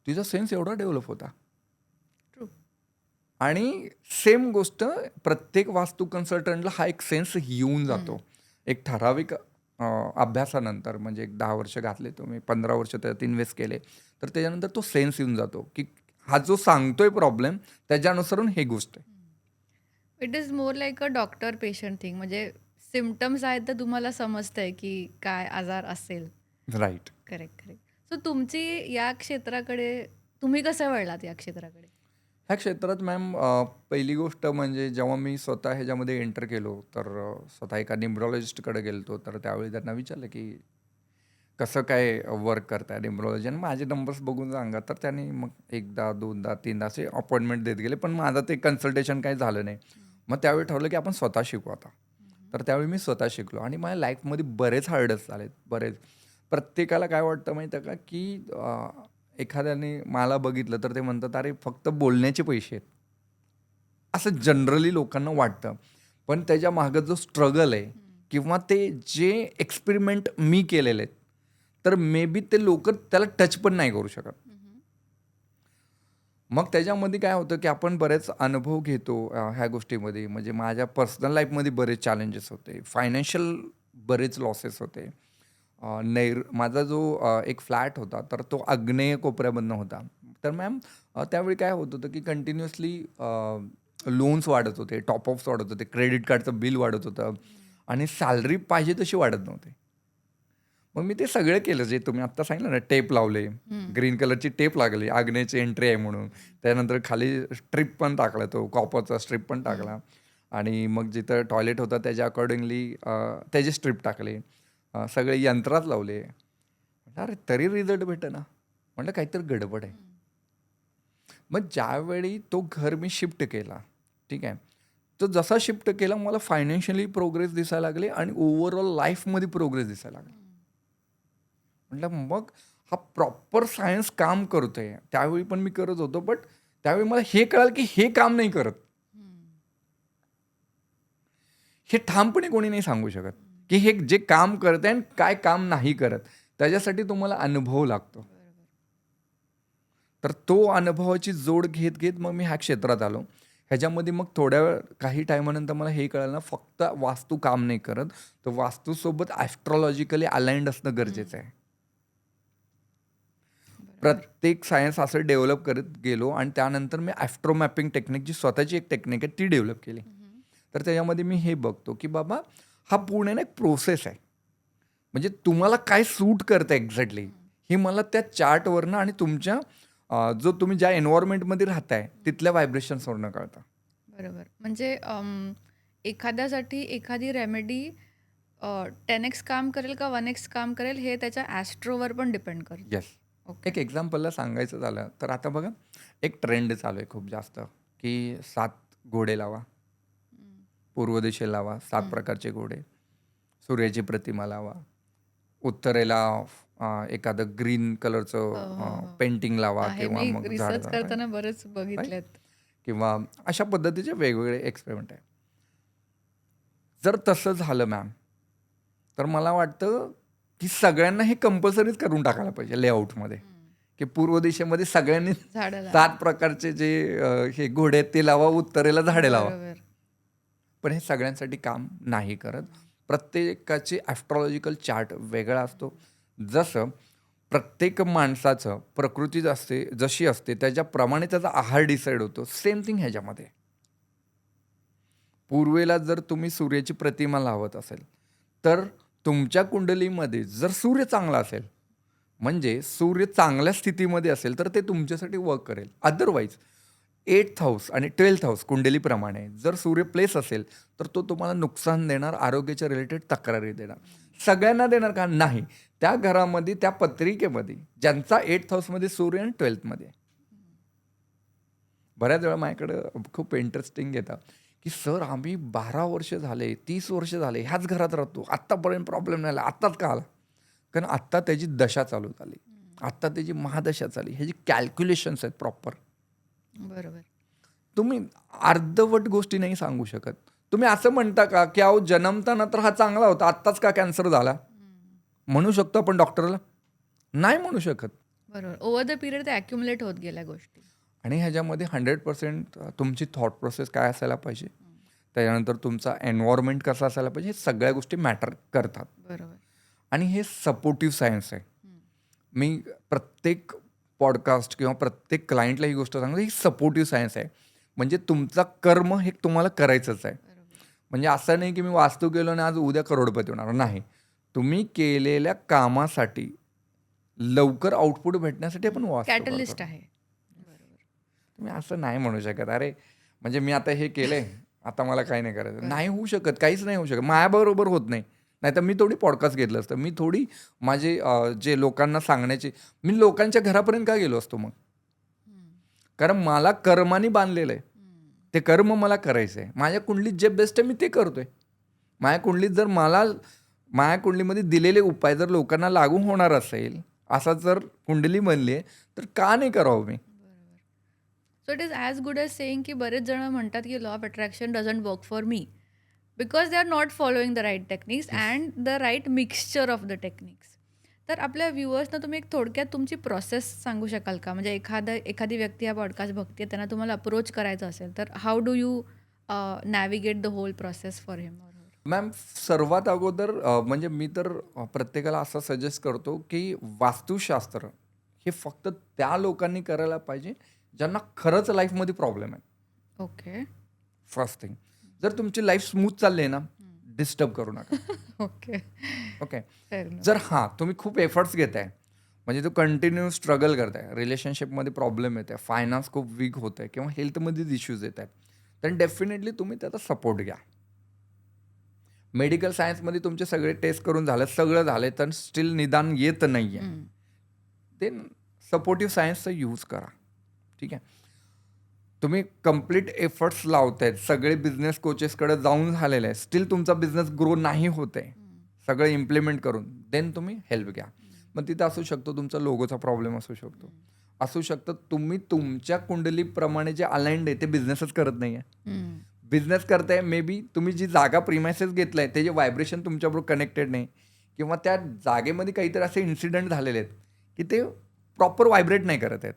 तिचा सेन्स एवढा डेव्हलप होता. ट्रू. आणि सेम गोष्ट प्रत्येक वास्तू कन्सल्टंटला हा एक सेन्स येऊन हं. जातो. एक ठराविक अभ्यासानंतर म्हणजे एक 10 वर्ष घातले तुम्ही, 15 वर्ष त्यात इन्व्हेस्ट केले, तर त्याच्यानंतर तो सेन्स येऊन जातो, की हा जो सांगतोय प्रॉब्लेम त्याच्यानुसारून ही गोष्ट आहे. It is more like a doctor patient thing म्हणजे सिम्प्टम्स आहेत तर तुम्हाला समजतंय की काय आजार असेल. राईट. Correct, correct. सो तुमची या क्षेत्राकडे तुम्ही कसं वळलात या क्षेत्राकडे? ह्या क्षेत्रात मॅम पहिली गोष्ट म्हणजे जेव्हा मी स्वतः ह्याच्यामध्ये एंटर केलो, तर स्वतः एका न्यूमरॉलॉजिस्टकडे गेलो तर त्यावेळी त्यांना विचारलं, की कसं काय वर्क करताय न्यूमरॉलॉजी आणि माझे नंबर्स बघून सांगा. तर त्यांनी मग एकदा, दोनदा, तीनदा असे अपॉइंटमेंट देत गेले. पण माझं ते कन्सल्टेशन काही झालं नाही. मग त्यावेळी ठरवलं, की आपण स्वतः शिकू आता. तर त्यावेळी मी स्वतः शिकलो आणि माझ्या लाईफमध्ये बरेच हार्डस झालेत, बरेच. प्रत्येकाला काय वाटतं माहीत आहे का, की एखाद्याने मला बघितलं तर ते म्हणतात, "अरे फक्त बोलण्याचे पैसे आहेत." असं जनरली लोकांना वाटतं. पण त्याच्या मागे जो स्ट्रगल आहे किंवा ते जे एक्सपेरिमेंट मी केलेले आहेत, तर मे बी ते लोकं त्याला टच पण नाही करू शकत. मग त्याच्यामध्ये काय होतं, की आपण बरेच अनुभव घेतो ह्या गोष्टीमध्ये. म्हणजे माझ्या पर्सनल लाईफमध्ये बरेच चॅलेंजेस होते. फायनान्शियल बरेच लॉसेस होते. माझा जो एक फ्लॅट होता, तर तो आग्नेय कोपऱ्यामधनं होता. तर मॅम त्यावेळी काय होत होतं, की कंटिन्युअसली लोन्स वाढत होते, टॉप अप्स वाढत होते, क्रेडिट कार्डचं बिल वाढत होतं आणि सॅलरी पाहिजे तशी वाढत नव्हती. मग मी ते सगळं केलं जे तुम्ही आत्ता सांगितलं ना, टेप लावले, हं. ग्रीन कलरची टेप लागली, आग्नेयची एंट्री आहे म्हणून. त्यानंतर खाली स्ट्रिप पण टाकला तो कॉपरचा स्ट्रिप पण हं. टाकला आणि मग जिथं टॉयलेट होतं त्याच्या अकॉर्डिंगली त्याचे स्ट्रिप टाकले. सगळे यंत्रात लावले. म्हटलं, "अरे तरी रिझल्ट भेटेना." म्हटलं काहीतरी गडबड आहे. मग ज्यावेळी तो घर मी शिफ्ट केला, ठीक आहे. तो जसा शिफ्ट केला मला फायनान्शियली प्रोग्रेस दिसायला लागले आणि ओव्हरऑल लाईफमध्ये प्रोग्रेस दिसायला लागला. म्हटलं मग हा प्रॉपर सायन्स काम करतोय. त्यावेळी पण मी करत होतो, बट त्यावेळी मला हे कळालं की हे काम नाही करत. हे ठामपणे कोणी नाही सांगू शकत, की हे जे काम करतंय आणि काय काम नाही करत. त्याच्यासाठी तुम्हाला अनुभव लागतो. तर तो अनुभवाची जोड घेत मग मी ह्या क्षेत्रात आलो. ह्याच्यामध्ये मग काही टायमानंतर मला हे कळालं ना, फक्त वास्तू काम नाही करत, तर वास्तूसोबत ॲस्ट्रॉलॉजिकली अलाइन्ड असणं गरजेचं आहे. बरोबर. प्रत्येक सायन्स असं डेव्हलप करत गेलो आणि त्यानंतर मी ॲस्ट्रो मॅपिंग टेक्निक जी स्वतःची एक टेक्निक आहे ती डेव्हलप केली. तर त्याच्यामध्ये मी हे बघतो, की बाबा हा पूर्ण ना एक प्रोसेस आहे. म्हणजे तुम्हाला काय सूट करतं एक्झॅक्टली हे मला त्या चार्टवरनं आणि तुमच्या जो तुम्ही ज्या एन्व्हायर्नमेंटमध्ये राहताय तिथल्या व्हायब्रेशन्सवरनं कळतं. बरोबर. म्हणजे एखाद्यासाठी एखादी रेमेडी 10x काम करेल का 1x काम करेल हे त्याच्या ॲस्ट्रोवर पण डिपेंड करतं. येस. ओके. एक एक्झाम्पलला सांगायचं झालं तर आता बघा एक ट्रेंड चालू आहे खूप जास्त, की 7 घोडे लावा, पूर्व दिशेला लावा 7 प्रकारचे घोडे, सूर्याची प्रतिमा लावा, उत्तरेला एखादं ग्रीन कलरचं पेंटिंग लावा आहे. किंवा मी मग झाड रिसर्च लावा, करताना बरेच बघितलेत. किंवा अशा पद्धतीचे वेगवेगळे एक्सपेरिमेंट आहे. जर तसं झालं मॅम, तर मला वाटतं की सगळ्यांना हे कंपल्सरीच करून टाकायला पाहिजे लेआउटमध्ये, की पूर्व दिशेमध्ये सगळ्यांनी झाडं लावा. 7 प्रकारचे जे हे घोडे आहेत ते लावा, उत्तरेला झाडे लावा. बरोबर. पण हे सगळ्यांसाठी काम नाही करत. प्रत्येकाची ॲस्ट्रॉलॉजिकल चार्ट वेगळा असतो. जसं प्रत्येक माणसाचं प्रकृती असते जशी असते त्याच्याप्रमाणे त्याचा आहार डिसाईड होतो. सेम थिंग ह्याच्यामध्ये. पूर्वेला जर तुम्ही सूर्याची प्रतिमा लावत असेल, तर तुमच्या कुंडलीमध्ये जर सूर्य चांगला असेल, म्हणजे सूर्य चांगल्या स्थितीमध्ये असेल, तर ते तुमच्यासाठी वर्क करेल. अदरवाईज 8th हाऊस आणि 12th हाऊस कुंडलीप्रमाणे जर सूर्य प्लेस असेल, तर तो तुम्हाला नुकसान देणार, आरोग्याच्या रिलेटेड तक्रारी देणार. सगळ्यांना देणार का? नाही. त्या घरामध्ये, त्या पत्रिकेमध्ये ज्यांचा 8th हाऊसमध्ये सूर्य आणि 12th मध्ये. बऱ्याच वेळा माझ्याकडं खूप इंटरेस्टिंग येतं की सर आम्ही 12 वर्ष झाले, 30 वर्ष झाले ह्याच घरात राहतो, आत्तापर्यंत प्रॉब्लेम नाही आला, आत्ताच का आला? कारण आत्ता त्याची दशा चालू झाली, आत्ता त्याची महादशा चालली, ह्याची कॅल्क्युलेशन्स आहेत प्रॉपर. बरोबर. तुम्ही अर्धवट गोष्टी नाही सांगू शकत. तुम्ही असं म्हणता का की अहो जन्मताना तर हा चांगला होता, आत्ताच का कॅन्सर झाला? म्हणू शकतो आपण डॉक्टरला? नाही म्हणू शकत. बरोबर. ओव्हर द पिरियड ते ॲक्युमुलेट होत गेल्या गोष्टी. आणि ह्याच्यामध्ये 100% तुमची थॉट प्रोसेस काय असायला पाहिजे, त्याच्यानंतर तुमचा एन्व्हायरमेंट कसा असायला पाहिजे, हे सगळ्या गोष्टी मॅटर करतात. बरोबर. आणि हे सपोर्टिव्ह सायन्स आहे. मी प्रत्येक पॉडकास्ट किंवा प्रत्येक क्लायंटला ही गोष्ट सांगतो, ही सपोर्टिव्ह सायन्स आहे. म्हणजे तुमचा कर्म हे तुम्हाला करायचंच आहे. म्हणजे असं नाही की मी वास्तू केलो आणि आज उद्या करोडपती होणार, नाही. तुम्ही केलेल्या कामासाठी लवकर आउटपुट भेटण्यासाठी आपण वास्तू कॅटलिस्ट करतो. आहे. बरोबर. तुम्ही असं नाही म्हणू शकत, अरे म्हणजे मी आता हे केलंय, आता मला काही नाही करायचं. नाही होऊ शकत, काहीच नाही होऊ शकत. माझ्याबरोबर होत नाही. नाहीतर मी थोडी पॉडकास्ट घेतलं असतं, मी थोडी माझे जे लोकांना सांगण्याचे, मी लोकांच्या घरापर्यंत का गेलो असतो मग? कारण मला कर्माने बांधलेलं आहे. ते कर्म मला करायचं आहे. माझ्या कुंडलीत जे बेस्ट आहे मी ते करतोय. माझ्या कुंडलीत जर माझ्या कुंडलीमध्ये दिलेले उपाय जर लोकांना लागू होणार असेल, असा जर कुंडली बनली आहे, तर का नाही करावं मी? So it is as good as saying की बरेच जण म्हणतात की law of attraction doesn't work for me because they are not following the right techniques and the right mixture of the techniques. तर आपल्या व्ह्युअर्सना तुम्ही एक थोडक्यात तुमची प्रोसेस सांगू शकाल का? म्हणजे एखादी व्यक्ती हा पॉडकास्ट बघते, त्यांना तुम्हाला अप्रोच करायचं असेल, तर how do you navigate the whole process for him or her? Ma'am, सर्वात अगोदर म्हणजे मी तर प्रत्येकाला असं सजेस्ट करतो की वास्तुशास्त्र हे फक्त त्या लोकांनी करायला पाहिजे ज्यांना खरंच लाईफमध्ये प्रॉब्लेम आहे. ओके. फर्स्ट थिंग, जर तुमची लाईफ स्मूथ चालली आहे ना, डिस्टर्ब करू नका. ओके. ओके. फेअर जर तुम्ही खूप एफर्ट्स घेताय, म्हणजे तो कंटिन्यू स्ट्रगल करताय, रिलेशनशिपमध्ये प्रॉब्लेम येत आहे, फायनान्स खूप वीक होत आहे किंवा हेल्थमध्येच इश्यूज येत आहेत, तर डेफिनेटली तुम्ही त्याचा सपोर्ट घ्या. मेडिकल सायन्समध्ये तुमचे सगळे टेस्ट करून झालं, सगळं झालं, तर स्टील निदान येत नाही आहे, ते सपोर्टिव्ह सायन्सचा यूज करा. ठीक आहे. तुम्ही कम्प्लीट एफर्ट्स लावतायत, सगळे बिझनेस कोचेसकडे जाऊन झालेले आहे, स्टील तुमचा बिझनेस ग्रो नाही होत आहे, सगळं इम्प्लिमेंट करून, देन तुम्ही हेल्प घ्या. मग तिथं असू शकतो तुमचा लोगोचा प्रॉब्लेम असू शकतं तुम्ही तुमच्या कुंडलीप्रमाणे जे अलाइंड आहे ते बिझनेसच करत नाही आहे. बिझनेस करताय, मे बी तुम्ही जी जागा प्रिमायसेस घेतलाय त्याचे व्हायब्रेशन तुमच्याबरोबर कनेक्टेड नाही, किंवा त्या जागेमध्ये काहीतरी असे इन्सिडेंट झालेले आहेत की ते प्रॉपर व्हायब्रेट नाही करत आहेत.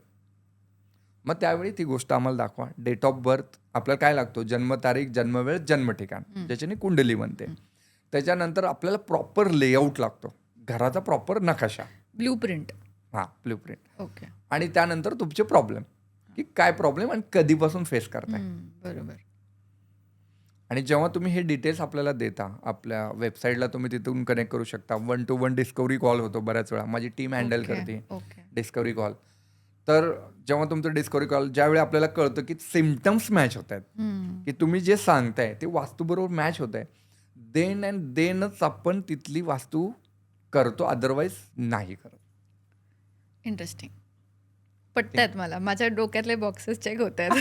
मग त्यावेळी ती गोष्ट आम्हाला दाखवा. डेट ऑफ बर्थ आपल्याला काय लागतो, जन्मतारीख, जन्मवेळ, जन्मठिकाण, ज्याच्याने कुंडली बनते. त्याच्यानंतर आपल्याला प्रॉपर लेआउट लागतो, घराचा प्रॉपर नकाशा, ब्ल्यूप्रिंट. ब्ल्यूप्रिंट. ओके. आणि त्यानंतर तुमचे प्रॉब्लेम, की काय प्रॉब्लेम आणि कधीपासून फेस करताय. बरोबर. आणि जेव्हा तुम्ही हे डिटेल्स आपल्याला देता, आपल्या वेबसाईटला तुम्ही तिथून कनेक्ट करू शकता. 1-to-1 डिस्कवरी कॉल होतो बऱ्याच वेळा, माझी टीम हँडल करते ओके. Discovery call. तर जेव्हा तुमचं डिस्कवरी कॉल, ज्यावेळी आपल्याला कळतं की सिम्पटम्स मॅच होत आहेत, की तुम्ही जे सांगताय ते वास्तूबरोबर मॅच होत आहे, देनच आपण तिथली वास्तू करतो, अदरवाईज नाही करत. इंटरेस्टिंग. पटतायत मला. माझ्या डोक्यातले बॉक्सेस चेक होतायत.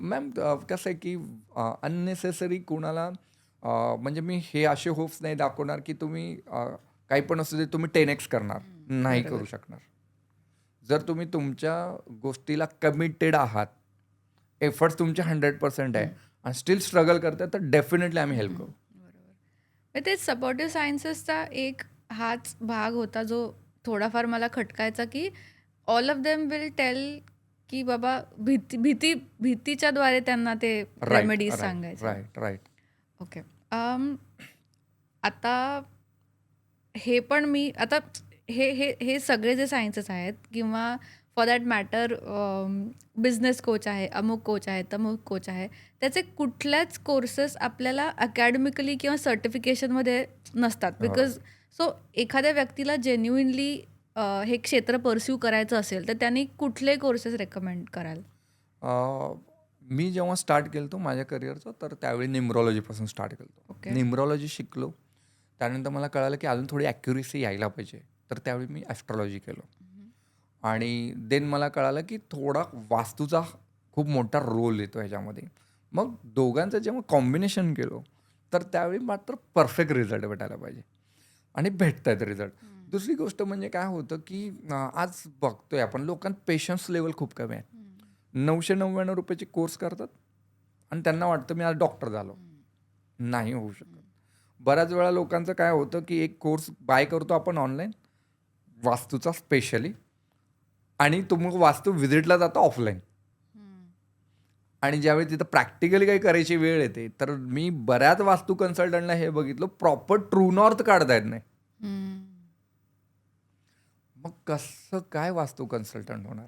मॅम कसं आहे की अननेसेसरी कोणाला म्हणजे मी हे असे होप्स नाही दाखवणार की तुम्ही काही पण असू दे तुम्ही 10x करणार. नाही बरोबर. करू शकणार. जर तुम्ही तुमच्या गोष्टीला कमिटेड आहात, एफर्ट्स तुमचे 100% आहे आणि स्टील स्ट्रगल करताय, तर डेफिनेटली आम्ही हेल्प करू. बरोबर. मग तेच सपोर्टिव्ह सायन्सेसचा एक हाच भाग होता जो थोडाफार मला खटकायचा, की all of them will tell की बाबा भीतीच्या द्वारे त्यांना ते राईट, रेमेडीज राईट, सांगायचे. Right, right. ओके. आता हे पण मी आता हे हे हे सगळे जे सायन्सेस आहेत किंवा for that matter business coach आहे, अमुक कोच आहे, तमुक कोच आहे, त्याचे कुठल्याच कोर्सेस आपल्याला अकॅडमिकली किंवा सर्टिफिकेशनमध्ये नसतात. बिकॉज सो एखाद्या व्यक्तीला जेन्युइनली हे क्षेत्र परस्यू करायचं असेल तर त्यांनी कुठले कोर्सेस रेकमेंड कराल? मी जेव्हा स्टार्ट केलं तो माझ्या करिअरचं, तर त्यावेळी न्यूमरॉलॉजीपासून स्टार्ट केलं होतं. ओके. न्यूमरॉलॉजी शिकलो. त्यानंतर मला कळालं की अजून थोडी ॲक्युरेसी यायला पाहिजे. तर त्यावेळी मी ॲस्ट्रॉलॉजी केलं. आणि देन मला कळालं की थोडा वास्तूचा खूप मोठा रोल येतो ह्याच्यामध्ये. मग दोघांचं जेव्हा कॉम्बिनेशन केलं, तर त्यावेळी मात्र परफेक्ट रिझल्ट भेटायला पाहिजे आणि भेटत आहेत रिझल्ट. दुसरी गोष्ट म्हणजे काय होतं की आज बघतोय आपण लोकांत पेशन्स लेवल खूप कमी आहे. 999 रुपयाचे कोर्स करतात आणि त्यांना वाटतं मी आज डॉक्टर झालो. नाही होऊ शकत. बऱ्याच वेळा लोकांचं काय होतं की एक कोर्स बाय करतो आपण ऑनलाईन, वास्तूचा स्पेशली, आणि तुम्ही वास्तू व्हिजिटला जाता ऑफलाईन. आणि ज्यावेळी तिथं प्रॅक्टिकली काही करायची वेळ येते, तर मी बऱ्याच वास्तू कन्सल्टंटला हे बघितलं, प्रॉपर ट्रू नॉर्थ काढता येत नाही. मग कसं काय वास्तू कन्सल्टंट होणार,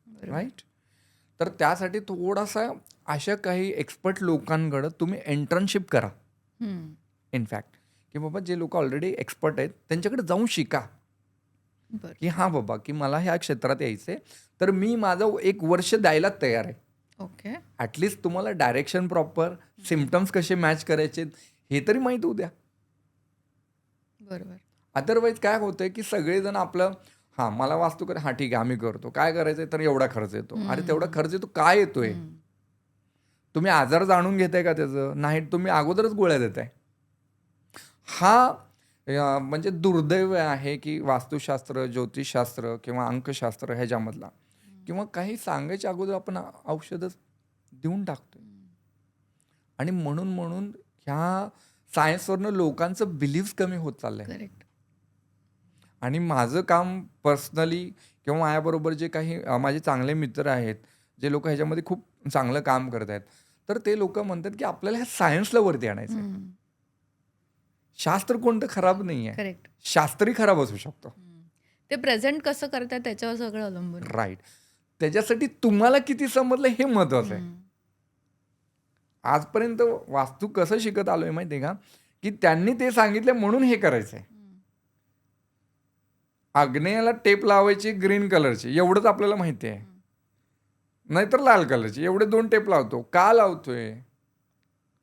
बरोबर. राईट? तर त्यासाठी थोडासा अशा काही एक्सपर्ट लोकांकडं तुम्ही इंटर्नशिप करा. इनफॅक्ट की बाबा जे लोक ऑलरेडी एक्सपर्ट आहेत त्यांच्याकडे जाऊन शिका बरं. की हां बाबा की मला ह्या क्षेत्रात यायचं आहे, तर मी माझं 1 वर्ष द्यायला तयार आहे. ओके. ॲटलिस्ट तुम्हाला डायरेक्शन प्रॉपर, सिम्पटम्स कसे मॅच करायचे हे तरी माहीत होऊ द्या. बरोबर. अदरवाईज काय होतंय की सगळेजण आपलं हां मला वास्तू कर, हां ठीक आहे आम्ही करतो, काय करायचंय, तर एवढा खर्च येतो. अरे तेवढा खर्च येतो, काय येतोय? तुम्ही आजार जाणून घेताय का त्याचं? नाही, तुम्ही अगोदरच गोळ्या देताय. हा म्हणजे दुर्दैव आहे की वास्तुशास्त्र, ज्योतिषशास्त्र किंवा अंकशास्त्र ह्याच्यामधला किंवा काही सांगायच्या अगोदर आपण औषधच देऊन टाकतोय. आणि म्हणून ह्या सायन्सवरनं लोकांचं बिलीव्ह कमी होत चाललंय. करेक्ट. आणि माझं काम पर्सनली किंवा माझ्याबरोबर जे काही माझे चांगले मित्र आहेत, जे लोक ह्याच्यामध्ये खूप चांगलं काम करत आहेत, तर ते लोक म्हणतात की आपल्याला ह्या सायन्सला वरती आणायचं आहे. शास्त्र कोणतं खराब नाही आहे, करेक्ट. शास्त्रही खराब असू शकतो. ते प्रेझेंट कसं करतात त्याच्यावर सगळं अवलंबून आहे. राईट. त्याच्यासाठी तुम्हाला किती समजलं हे महत्वाचं आहे. आजपर्यंत वास्तू कसं शिकत आलोय माहिती आहे का, की त्यांनी ते सांगितले म्हणून हे करायचंय. आग्नेयाला टेप लावायची ग्रीन कलरची, एवढंच आपल्याला माहिती आहे. नाहीतर लाल कलरची, एवढे 2 टेप लावतो. का लावतोय?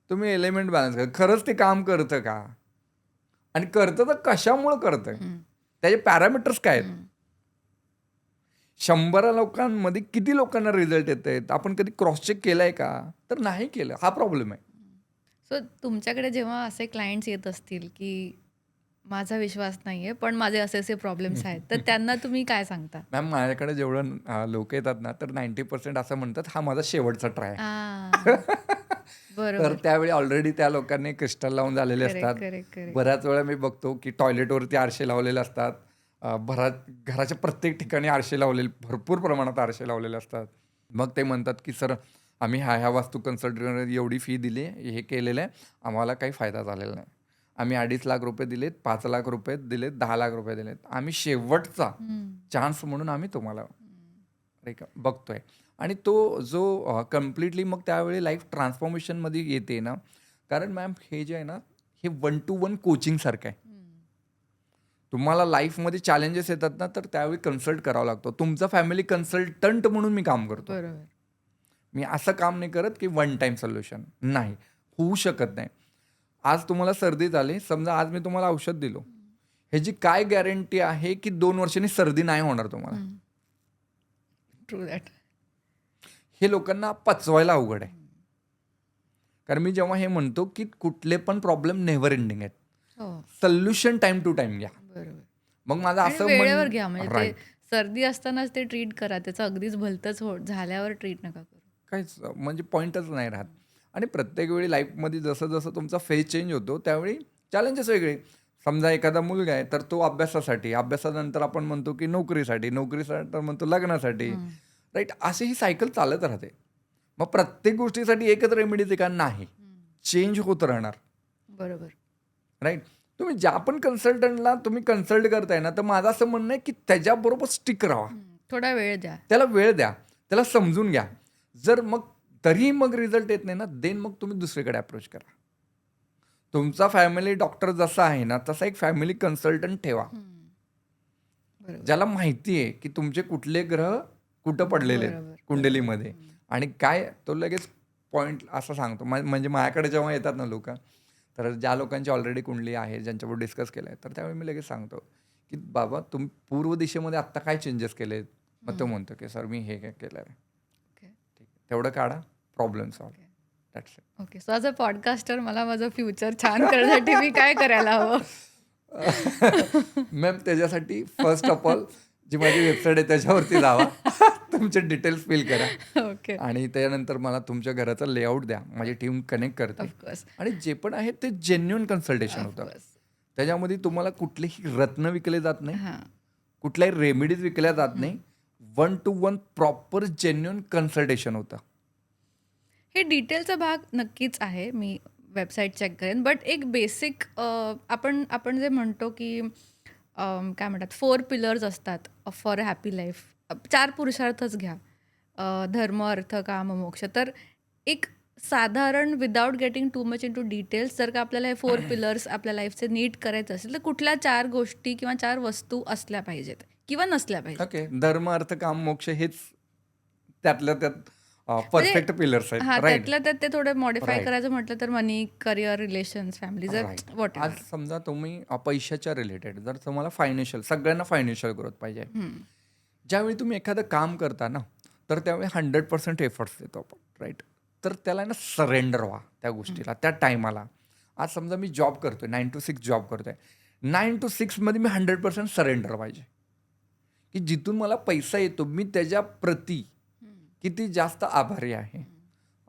तुम्ही एलिमेंट बॅलन्स करा. खरंच ते काम करतं का? आणि करतं तर कशामुळं करतंय? त्याचे पॅरामीटर्स काय आहेत? 100 लोकांमध्ये किती लोकांना रिझल्ट येत आहेत? आपण कधी क्रॉस चेक केलाय का? तर नाही केलं. हा प्रॉब्लेम आहे. सो तुमच्याकडे जेव्हा असे क्लायंट्स येत असतील की माझा विश्वास नाहीये पण माझे असे प्रॉब्लेम्स आहेत, तर त्यांना तुम्ही काय सांगता? मॅम माझ्याकडे जेवढं लोक येतात ना, तर 90% असं म्हणतात हा माझा शेवटचा ट्राय आहे. तर बरोबर. त्यावेळी ऑलरेडी त्या लोकांनी क्रिस्टल लावून झालेले करेक्ट, असतात. Correct, correct. बऱ्याच वेळा मी बघतो की टॉयलेटवरती आरसे लावलेले असतात. घराच्या प्रत्येक ठिकाणी आरसे लावलेले, भरपूर प्रमाणात आरसे लावलेले असतात. मग ते म्हणतात की सर आम्ही ह्या वास्तू कन्सल्टंट एवढी फी दिली, हे केलेलं आहे, आम्हाला काही फायदा झालेला नाही. आम्ही 2.5 लाख रुपये दिलेत, 5 लाख रुपये दिलेत, 10 लाख रुपये दिलेत. आम्ही शेवटचा चान्स म्हणून आम्ही तुम्हाला बघतोय. आणि तो जो कम्प्लिटली मग त्यावेळी लाईफ ट्रान्सफॉर्मेशनमध्ये येते ना, कारण मॅम हे जे आहे ना, हे 1 to 1 कोचिंगसारखं आहे. तुम्हाला लाईफमध्ये चॅलेंजेस येतात ना, तर त्यावेळी कन्सल्ट करावा लागतो. तुमचा फॅमिली कन्सल्टंट म्हणून मी काम करतो. बरोबर. मी असं काम नाही करत की वन टाइम सोल्युशन नाही, होऊ शकत नाही. आज तुम्हाला सर्दी झाली, समजा आज मी तुम्हाला औषध दिलो, ह्याची काय गॅरंटी आहे की 2 वर्षांनी सर्दी नाही होणार तुम्हाला? True that. हे लोकांना पचवायला अवघड आहे. कारण मी जेव्हा हे म्हणतो की कुठले पण प्रॉब्लेम नेव्हर एंडिंग आहेत. हो, सोल्युशन टाइम टू टाइम घ्या. बरोबर. मग माझं आणि असं वेळेवर घ्या, म्हणजे ते राईट. सर्दी असतानाच ते ट्रीट करा. त्याचं अगदीच भलतंच झाल्यावर ट्रीट नका करू. काहीच म्हणजे पॉईंटच नाही राहत. आणि प्रत्येक वेळी लाईफमध्ये जसं जसं तुमचा फेज चेंज होतो त्यावेळी चॅलेंजेस वेगळे. समजा एखादा मुलगा आहे तर तो अभ्यासासाठी, अभ्यासानंतर आपण म्हणतो की नोकरीसाठी, नोकरीनंतर म्हणतो लग्नासाठी, हं. राईट. अशी ही सायकल चालत राहते. मग प्रत्येक गोष्टीसाठी एकच रेमेडीज आहे का? नाही. चेंज होत राहणार. बरोबर. राईट. तुम्ही ज्या पण कन्सल्टंटला तुम्ही कन्सल्ट करताय ना, तर माझं असं म्हणणं आहे की त्याच्याबरोबर स्टिक राहा. थोडा वेळ द्या. त्याला वेळ द्या, त्याला समजून घ्या. जर मग तरीही मग रिझल्ट येत नाही ना, देन मग तुम्ही दुसरीकडे अप्रोच करा. तुमचा फॅमिली डॉक्टर जसा आहे ना, तसा एक फॅमिली कन्सल्टंट ठेवा. बरोबर. ज्याला माहिती आहे की तुमचे कुठले ग्रह कुठं पडलेले आहेत बरोबर. कुंडलीमध्ये आणि काय तो लगेच पॉईंट असं सांगतो. म्हणजे माझ्याकडे जेव्हा येतात ना लोक, तर ज्या लोकांची ऑलरेडी कुंडली आहे, ज्यांच्याबरोबर डिस्कस केलं आहे, तर त्यावेळी मी लगेच सांगतो की बाबा तुम्ही पूर्व दिशेमध्ये आत्ता काय चेंजेस केलेत? मग तो म्हणतो की सर मी हे काय केलं आहे. ओके. ठीक आहे, तेवढं काढा, problem solve. That's it. Okay. So as a podcaster मला माझं फ्युचर छान करण्यासाठी मी काय करायला हवं? मॅम त्याच्यासाठी फर्स्ट ऑफ ऑल जी माझी वेबसाईट आहे त्याच्यावरती जावा. तुमचे डिटेल्स फिल करा ओके. आणि त्यानंतर मला तुमच्या घराचा लेआउट द्या. माझी टीम कनेक्ट करते ऑफकोर्स. आणि जे पण आहे ते जेन्युइन कन्सल्टेशन होतं. ऑफकोर्स. त्याच्यामध्ये तुम्हाला कुठलेही रत्न विकले जात नाही, हां. कुठल्याही रेमेडीज विकल्या जात नाही. 1 to 1 प्रॉपर जेन्युइन कन्सल्टेशन होतं. हे डिटेलचा भाग नक्कीच आहे. मी वेबसाईट चेक करेन. बट एक बेसिक आपण आपण जे म्हणतो की काय म्हणतात 4 पिलर्स असतात फॉर अ हॅपी लाईफ. 4 पुरुषार्थच घ्या. धर्म, अर्थ, काम, मोक्ष. तर एक साधारण without getting too much into details जर का आपल्याला हे 4 पिलर्स आपल्या लाईफचे नीट करायचे असेल तर कुठल्या 4 गोष्टी किंवा 4 वस्तू असल्या पाहिजेत किंवा नसल्या पाहिजेत? ओके. धर्म, अर्थ, काम, मोक्ष हेच त्यातल्या त्यात म्हणजे परफेक्ट पिलर्स आहेत. हां, राईट. त्यातल्या त्यात ते थोडं मॉडिफाय राईट. करायचं म्हटलं तर मनी, करिअर, रिलेशन्स, फॅमिली जर राईट. आज व्हॉटएव्हर. समजा तुम्ही पैशाच्या रिलेटेड जर तुम्हाला फायनान्शियल, सगळ्यांना फायनान्शियल ग्रोथ पाहिजे. ज्यावेळी तुम्ही एखादं काम करता ना, तर त्यावेळी 100% एफर्ट्स देतो आपण. राईट. तर त्याला ना सरेंडर व्हा त्या गोष्टीला, त्या टायमाला. आज समजा मी जॉब करतोय, 9 to 6 जॉब करतोय. 9 to 6 मध्ये मी 100% सरेंडर पाहिजे. की जिथून मला पैसा येतो मी त्याच्या प्रती किती जास्त आभारी आहे.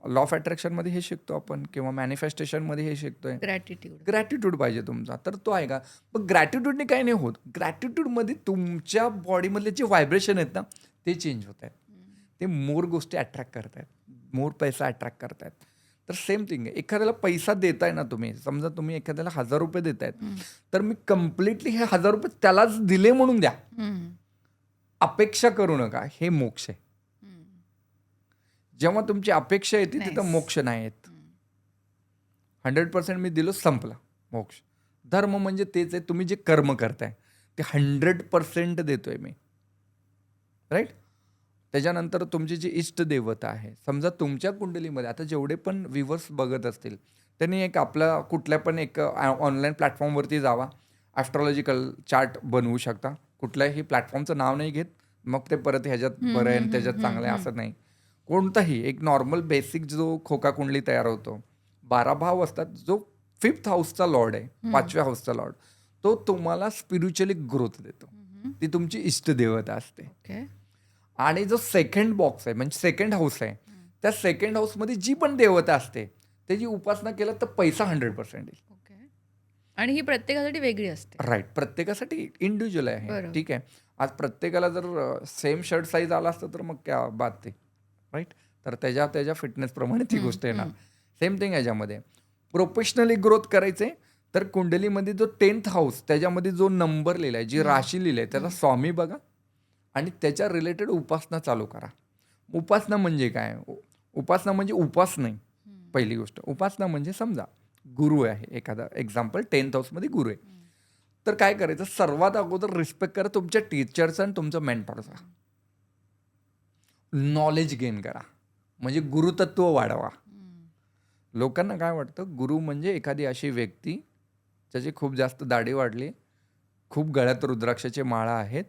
लॉ ऑफ अट्रॅक्शनमध्ये हे शिकतो आपण किंवा मॅनिफेस्टेशनमध्ये हे शिकतोय. ग्रॅटिट्यूड. ग्रॅटिट्यूड पाहिजे तुमचा, तर तो आहे का? पण ग्रॅटिट्यूडने काही नाही होत. ग्रॅटिट्यूडमध्ये तुमच्या बॉडीमधले जे व्हायब्रेशन आहेत ना, ते चेंज होत आहेत. ते मोर गोष्टी अट्रॅक्ट करतायत, मोर पैसा अट्रॅक्ट करतायत. तर सेम थिंग आहे. एखाद्याला पैसा देताय ना तुम्ही, समजा तुम्ही एखाद्याला ₹1000 देतायत, तर मी कम्प्लिटली हे ₹1000 त्यालाच दिले म्हणून द्या. अपेक्षा करू नका. हे मोक्ष आहे. जेव्हा तुमची अपेक्षा येते तिथं Nice. मोक्ष नाही येत. 100% मी दिलो, संपला मोक्ष. धर्म म्हणजे तेच आहे, तुम्ही जे कर्म करताय ते 100% देतोय मी. राईट. त्याच्यानंतर तुमची जी इष्टदेवता आहे, समजा तुमच्या कुंडलीमध्ये आता जेवढे पण व्ह्यूवर्स बघत असतील त्यांनी एक आपला कुठल्या पण एक ऑनलाईन प्लॅटफॉर्मवरती जावा. ॲस्ट्रॉलॉजिकल चार्ट बनवू शकता. कुठल्याही प्लॅटफॉर्मचं नाव नाही घेत, मग ते परत ह्याच्यात बरं आहे आणि त्याच्यात चांगलं आहे असं नाही. कोणताही एक नॉर्मल बेसिक जो खोका कुंडली तयार होतो, 12 भाव असतात. जो 5th हाऊसचा लॉर्ड आहे, 5व्या हाऊसचा लॉर्ड, तो तुम्हाला स्पिरिच्युअली ग्रोथ देतो. ती तुमची इष्टदेवता असते. ओके. आणि जो सेकंड बॉक्स आहे म्हणजे सेकंड हाऊस आहे, त्या सेकंड हाऊसमध्ये जी पण देवता असते त्याची उपासना केलं तर पैसा 100% येईल. ओके. आणि ही प्रत्येकासाठी वेगळी असते. राईट. प्रत्येकासाठी इंडिव्हिज्युअल आहे. बरोबर. ठीक आहे. आज प्रत्येकाला जर सेम शर्ट साईज आला असतं तर मग क्या बात ते. राईट. तर त्याच्या फिटनेसप्रमाणे ती गोष्ट येणार. सेम थिंग ह्याच्यामध्ये प्रोफेशनली ग्रोथ करायचे तर कुंडलीमध्ये जो 10th हाऊस त्याच्यामध्ये जो नंबर लिहिला आहे, जी राशी लिहिली आहे, त्याचा स्वामी बघा आणि त्याच्या रिलेटेड उपासना चालू करा. उपासना म्हणजे काय? उपासना म्हणजे उपास नाही. पहिली गोष्ट उपासना म्हणजे समजा गुरु आहे एखादा, एक्झाम्पल 10th हाऊसमध्ये गुरु आहे, तर काय करायचं? सर्वात अगोदर रिस्पेक्ट करा तुमच्या टीचरचा आणि तुमच्या मेंटॉरचा. नॉलेज गेन करा म्हणजे गुरुतत्व वाढवा. लोकांना काय वाटतं गुरु म्हणजे एखादी अशी व्यक्ती ज्याची खूप जास्त दाढी वाढली, खूप गळ्यात रुद्राक्षाची माळा आहेत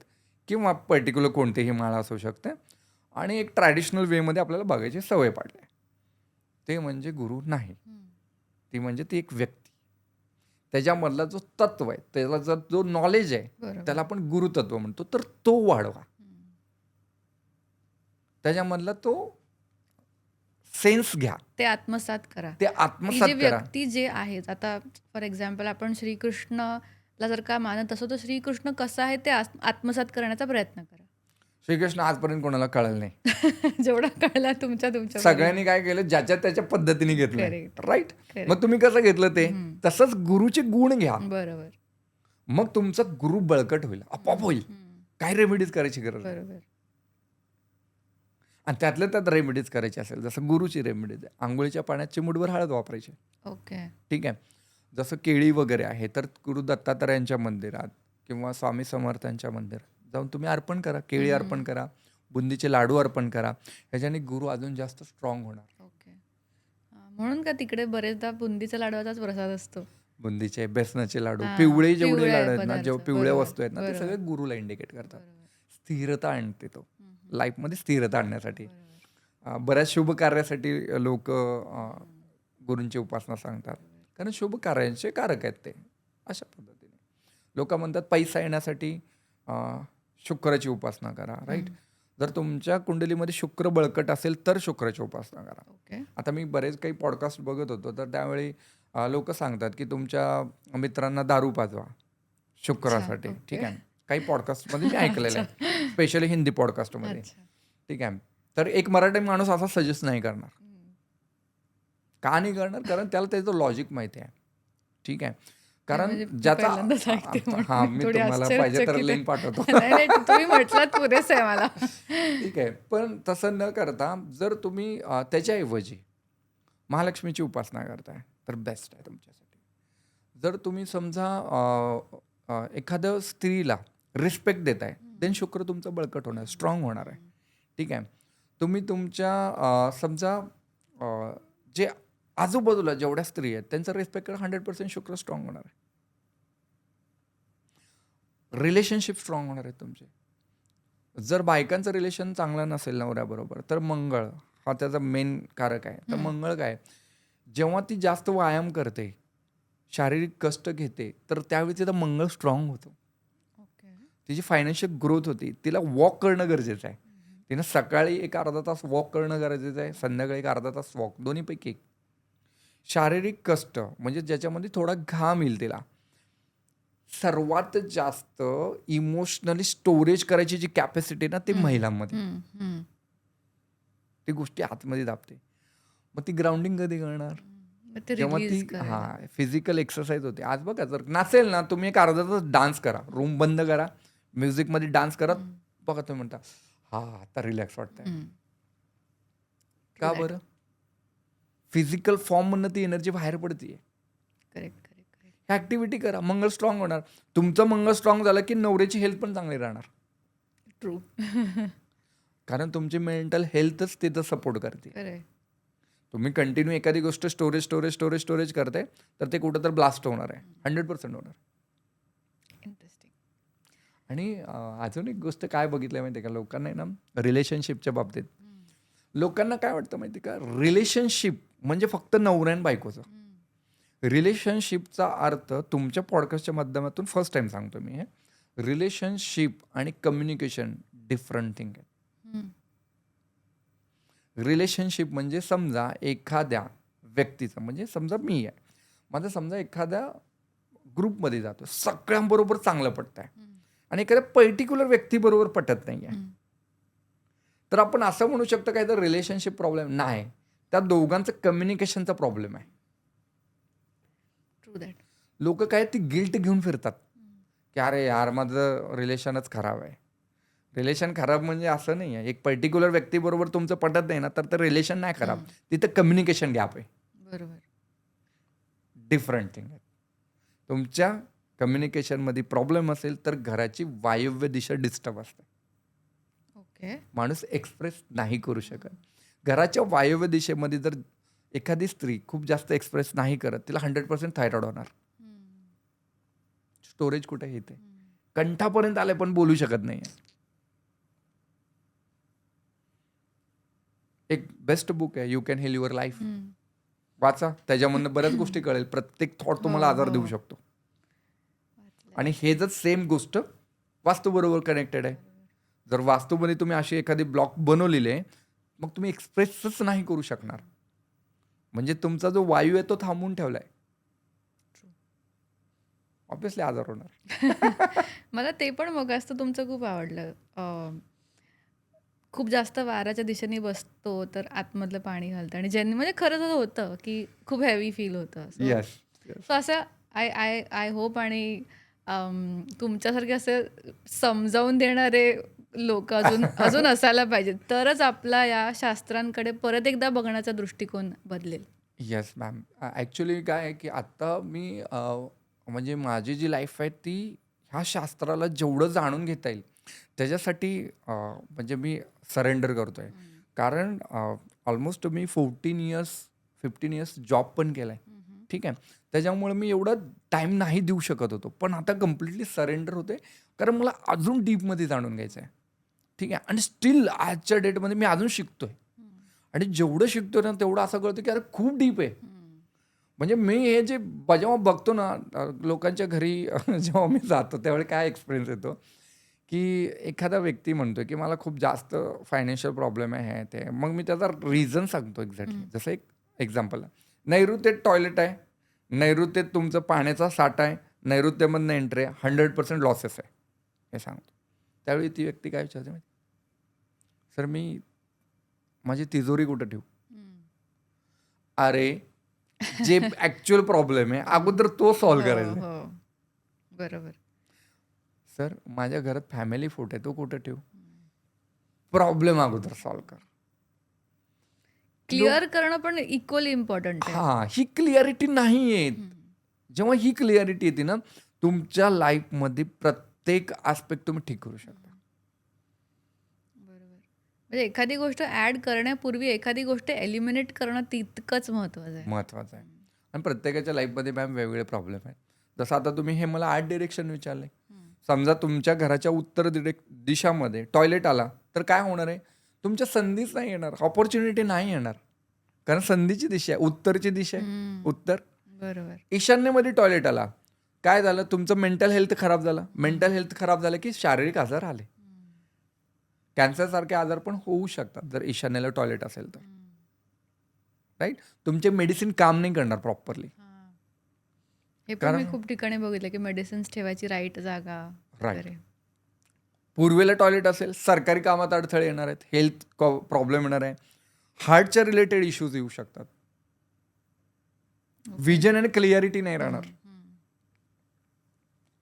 किंवा पर्टिक्युलर कोणतीही माळा असू शकते आणि एक ट्रॅडिशनल वेमध्ये आपल्याला बघायची सवय पडली आहे. ते म्हणजे गुरु नाही. ती म्हणजे ती एक व्यक्ती. त्याच्यामधला जो तत्व आहे, त्याला जर जो नॉलेज आहे, बरोबर. त्याला आपण गुरुतत्व म्हणतो, तर तो वाढवा. त्याच्यामधला तो सेन्स घ्या, ते आत्मसात करा. ते ती आत्मसात जी करा. व्यक्ती जे आहेत, आता फॉर एक्झाम्पल आपण श्रीकृष्णला जर का मानत असो, तर श्रीकृष्ण कसं आहे ते आत्मसात करण्याचा प्रयत्न करा. श्रीकृष्ण आजपर्यंत कोणाला कळलं नाही. जेवढा कळला तुमच्या सगळ्यांनी काय केलं, ज्याच्या त्याच्या पद्धतीने घेतलंय. Correct. राईट. Correct. मग तुम्ही कसं घेतलं ते, तसंच गुरुचे गुण घ्या. बरोबर. मग तुमचा गुरु बळकट होईल, आपोआप होईल. काय रेमेडीज करायची गरज नाही. बरोबर. आणि त्यातल्या त्यात रेमेडीज करायची असेल, जसं गुरुची रेमेडीज आहे, आंघोळीच्या पाण्यात चिमूटभर हळद वापरायची. ओके. ठीक आहे. जसं केळी वगैरे आहे, तर गुरु दत्तात्रयांच्या मंदिरात किंवा स्वामी समर्थांच्या मंदिरात जाऊन तुम्ही अर्पण करा. केळी अर्पण करा, बुंदीचे लाडू अर्पण करा. ह्याच्याने गुरु अजून जास्त स्ट्रॉंग होणार. ओके. म्हणून का तिकडे बरेचदा बुंदीचा लाडवाचाच प्रसाद असतो. बुंदीचे, बेसनाचे लाडू, हां, पिवळे जेवढे पिवळे लाडू आहेत ना, पदार्थ. जेव्हा पिवळ्या बरोबर, वस्तू आहेत ना, ते बरोबर. सगळे गुरुला इंडिकेट करतात. बरोबर. स्थिरता आणते तो. लाईफमध्ये स्थिरता आणण्यासाठी. बरोबर. बऱ्याच शुभ कार्यासाठी लोक गुरूंची उपासना सांगतात, कारण शुभ कार्यांचे कारक आहेत ते. अशा पद्धतीने लोक म्हणतात पैसा येण्यासाठी शुक्राची उपासना करा. राईट. जर तुमच्या कुंडलीमध्ये शुक्र बळकट असेल तर शुक्राची उपासना करा. ओके. आता मी बरेच काही पॉडकास्ट बघत होतो, तर त्यावेळी लोक सांगतात की तुमच्या मित्रांना दारू पाजवा शुक्रासाठी. अच्छा, ठीक ओके. आहे. काही पॉडकास्टमध्ये मी ऐकलेलं आहे, स्पेशली हिंदी पॉडकास्टमध्ये. अच्छा. ठीक आहे. तर एक मराठी माणूस असा सजेस्ट नाही करणार. का नाही करणार? कारण त्याला त्याचं लॉजिक माहिती आहे. ठीक आहे. कारण म्हणजे मी ज्याचा पहिल्यांदाच ऐकते म्हणून हां, मी मी थोडी तुम्हाला पाहिजे तर आश्चर्यचकित लिंक आहे. पाठवतो. नाही तुम्ही म्हटलात पुरेसं आहे मला. ठीक आहे. पण तसं न करता जर तुम्ही त्याच्याऐवजी महालक्ष्मीची उपासना करताय तर बेस्ट आहे तुमच्यासाठी. जर तुम्ही समजा एखाद्या स्त्रीला रिस्पेक्ट देताय, देन शुक्र तुमचं बळकट होणार, स्ट्रॉंग होणार आहे. ठीक आहे. तुम्ही तुमच्या समजा जे आजूबाजूला जेवढ्या स्त्री आहेत त्यांचा रिस्पेक्ट करा, 100% शुक्र स्ट्रॉंग होणार आहे. रिलेशनशिप स्ट्रॉंग होणार आहेत तुमचे. जर बायकांचं रिलेशन चांगलं नसेल नवऱ्याबरोबर, तर मंगळ हा त्याचा मेन कारक आहे. तर मंगळ काय, जेव्हा ती जास्त व्यायाम करते, शारीरिक कष्ट घेते, तर त्यावेळी तिचा मंगळ स्ट्रॉंग होतो. ओके. तिची फायनान्शियल ग्रोथ होती. तिला वॉक करणं गरजेचं आहे. तिनं सकाळी एक अर्धा तास वॉक करणं गरजेचं आहे, संध्याकाळी एक अर्धा तास वॉक, दोन्हीपैकी एक. शारीरिक कष्ट म्हणजे ज्याच्यामध्ये थोडा घाम येईल तिला. सर्वात जास्त इमोशनली स्टोरेज करायची जी कॅपॅसिटी ना, ती महिलांमध्ये. ती गोष्टी आतमध्ये दाबते. मग ती ग्राउंडिंग कधी करणार? जेव्हा ती फिजिकल एक्सरसाइज होते. आज बघा, जर नसेल ना, तुम्ही एक अर्धा तास डान्स करा, रूम बंद करा, म्युझिकमध्ये डान्स करा, बघा तुम्ही म्हणता आता रिलॅक्स वाटतंय. का बरं? फिजिकल फॉर्ममधनं ती एनर्जी बाहेर पडतीये. करेक्ट. ऍक्टिव्हिटी करा, मंगळ स्ट्रॉंग होणार. तुमचं मंगळ स्ट्रॉंग झालं की नवऱ्याची हेल्थ पण चांगली राहणार. ट्रू. कारण तुमची मेंटल हेल्थच तिथं सपोर्ट करते. खरंय. तुम्ही कंटिन्यू एखादी गोष्ट स्टोरेज करते, तर ते कुठं तर ब्लास्ट होणार आहे. 100% होणार. इंटरेस्टिंग. आणि अजून एक गोष्ट काय बघितलं माहिती आहे का, लोकांना आहे ना, रिलेशनशिपच्या बाबतीत लोकांना काय वाटतं माहिती का, रिलेशनशिप म्हणजे फक्त नवरा आणि बायकोचं. रिलेशनशिपचा अर्थ तुमच्या पॉडकास्टच्या माध्यमातून फर्स्ट टाइम सांगतो मी हे, रिलेशनशिप आणि कम्युनिकेशन डिफरंट थिंग आहे. रिलेशनशिप म्हणजे समजा एखाद्या व्यक्तीचं, म्हणजे समजा मी आहे, माझं समजा एखाद्या ग्रुपमध्ये जातो, सगळ्यांबरोबर चांगलं पटत आहे आणि एखाद्या पर्टिक्युलर व्यक्तीबरोबर पटत नाही आहे, तर आपण असं म्हणू शकतो काय, तर रिलेशनशिप प्रॉब्लेम नाही, त्या दोघांचं कम्युनिकेशनचा प्रॉब्लेम आहे. True that. लोक काय ती गिल्ट घेऊन फिरतात की अरे यार माझं रिलेशनच खराब आहे. रिलेशन खराब म्हणजे असं नाही आहे, एक पर्टिक्युलर व्यक्तीबरोबर तुमचं पटत नाही ना, तर ते रिलेशन नाही खराब, तिथं कम्युनिकेशन गॅप आहे. बरोबर. डिफरंट थिंग आहे. तुमच्या कम्युनिकेशनमध्ये प्रॉब्लेम असेल तर घराची वायव्य दिशा डिस्टर्ब असते. ओके. माणूस एक्सप्रेस नाही करू शकत. घराच्या वायव्य दिशेमध्ये जर एखादी स्त्री खूप जास्त एक्सप्रेस नाही करत, तिला 100% थायरॉइड होणार. स्टोरेज कुठे येते? कंठापर्यंत आले पण बोलू शकत नाही. एक बेस्ट बुक आहे, you can heal your life. वाचा, त्याच्यामधनं बऱ्याच गोष्टी कळेल. प्रत्येक थॉट तुम्हाला आजार देऊ शकतो. आणि हे जर सेम गोष्ट वास्तूबरोबर कनेक्टेड आहे. जर वास्तूमध्ये तुम्ही अशी एखादी ब्लॉक बनवलेली आहे, मग तुम्ही एक्सप्रेसच नाही करू शकणार. म्हणजे तुमचा जो वायू आहे तो थांबवून ठेवलाय. ऑब्व्हियसली आजार होणार. मला ते पण मगाचं तुमचं खूप आवडलं. खूप जास्त वाऱ्याच्या दिशेने बसतो तर आतमधलं पाणी घालतं आणि ज्यांनी म्हणजे खरंच असं होतं की खूप हेवी फील होतं. येस. सो असं आय आय आय होप आणि तुमच्यासारखे असे समजावून देणारे लोक अजून अजून असायला पाहिजेत, तरच आपला या शास्त्रांकडे परत एकदा बघण्याचा दृष्टिकोन बदलेल. Yes ma'am. ॲक्च्युली काय आहे की आत्ता मी म्हणजे माझी जी लाईफ आहे ती ह्या शास्त्राला जेवढं जाणून घेता येईल त्याच्यासाठी म्हणजे मी सरेंडर करतो आहे. कारण ऑलमोस्ट मी 15 इयर्स जॉब पण केला आहे. ठीक आहे. त्याच्यामुळे मी एवढा टाईम नाही देऊ शकत होतो. पण आता कम्प्लिटली सरेंडर होते, कारण मला अजून डीपमध्ये जाणून घ्यायचं आहे. ठीक आहे. आणि स्टील आजच्या डेटमध्ये मी अजून शिकतोय. आणि जेवढं शिकतोय ना तेवढं असं कळतं की अरे खूप डीप आहे. म्हणजे मी हे जे जेव्हा बघतो ना लोकांच्या घरी जेव्हा मी जातो त्यावेळी काय एक्सपिरियन्स येतो की एखादा व्यक्ती म्हणतो की मला खूप जास्त फायनान्शियल प्रॉब्लेम आहे ते. मग मी त्याचा रिझन सांगतो एक्झॅक्टली. जसं एक एक्झाम्पल आहे, नैऋत्येत टॉयलेट आहे, नैऋत्येत तुमचं पाण्याचा साठा आहे, नैऋत्यमधनं एंट्री आहे, 100% लॉसेस आहे हे सांगतो. त्यावेळी ती व्यक्ती काय विचारते माहिती, सर मी माझी तिजोरी कुठं ठेवू? अरे जे ॲक्च्युअल प्रॉब्लेम आहे अगोदर तो सॉल्व्ह करायचा. हो, बरोबर. सर माझ्या घरात फॅमिली फोटो आहे, तो कुठं ठेवू? प्रॉब्लेम अगोदर सॉल्व्ह कर. क्लिअर करणं पण इक्वली इम्पॉर्टंट आहे. हां, ही क्लिअरिटी नाही येत. जेव्हा ही क्लिअरिटी येते ना तुमच्या लाईफमध्ये प्रत्येक आस्पेक्ट तुम्ही ठीक करू शकता. बरोबर. म्हणजे एखादी गोष्ट ऍड करण्यापूर्वी एखादी गोष्ट एलिमिनेट करणं तितकंच महत्वाचं आहे. महत्त्वाचं आहे. आणि प्रत्येकाच्या लाईफमध्ये मॅम वेगवेगळे प्रॉब्लेम आहेत. जसं आता तुम्ही हे मला आर्ट डिरेक्शन विचारले. समजा तुमच्या घराच्या उत्तर दिशामध्ये टॉयलेट आला तर काय होणार आहे? तुमच्या संधीच नाही येणार, ऑपॉर्च्युनिटी नाही येणार. कारण संधीची दिशा आहे, उत्तरची दिशा आहे, उत्तर. बरोबर. ईशान्येमध्ये टॉयलेट आला, काय झालं? तुमचं मेंटल हेल्थ खराब झालं. मेंटल हेल्थ खराब झालं की शारीरिक आजार आले. कॅन्सरसारखे आजार पण होऊ शकतात जर ईशान्येला टॉयलेट असेल तर. राईट. तुमचे मेडिसिन काम नाही करणार प्रॉपरली. हे पण मी खूप ठिकाणी बघितलं की मेडिसिन्स ठेवायची राईट जागा वगैरे. पूर्वेला टॉयलेट असेल, सरकारी कामात अडथळे येणार आहेत, हेल्थ प्रॉब्लेम येणार आहे, हार्टच्या रिलेटेड इश्यूज येऊ शकतात, विजन आणि क्लिअरिटी नाही राहणार.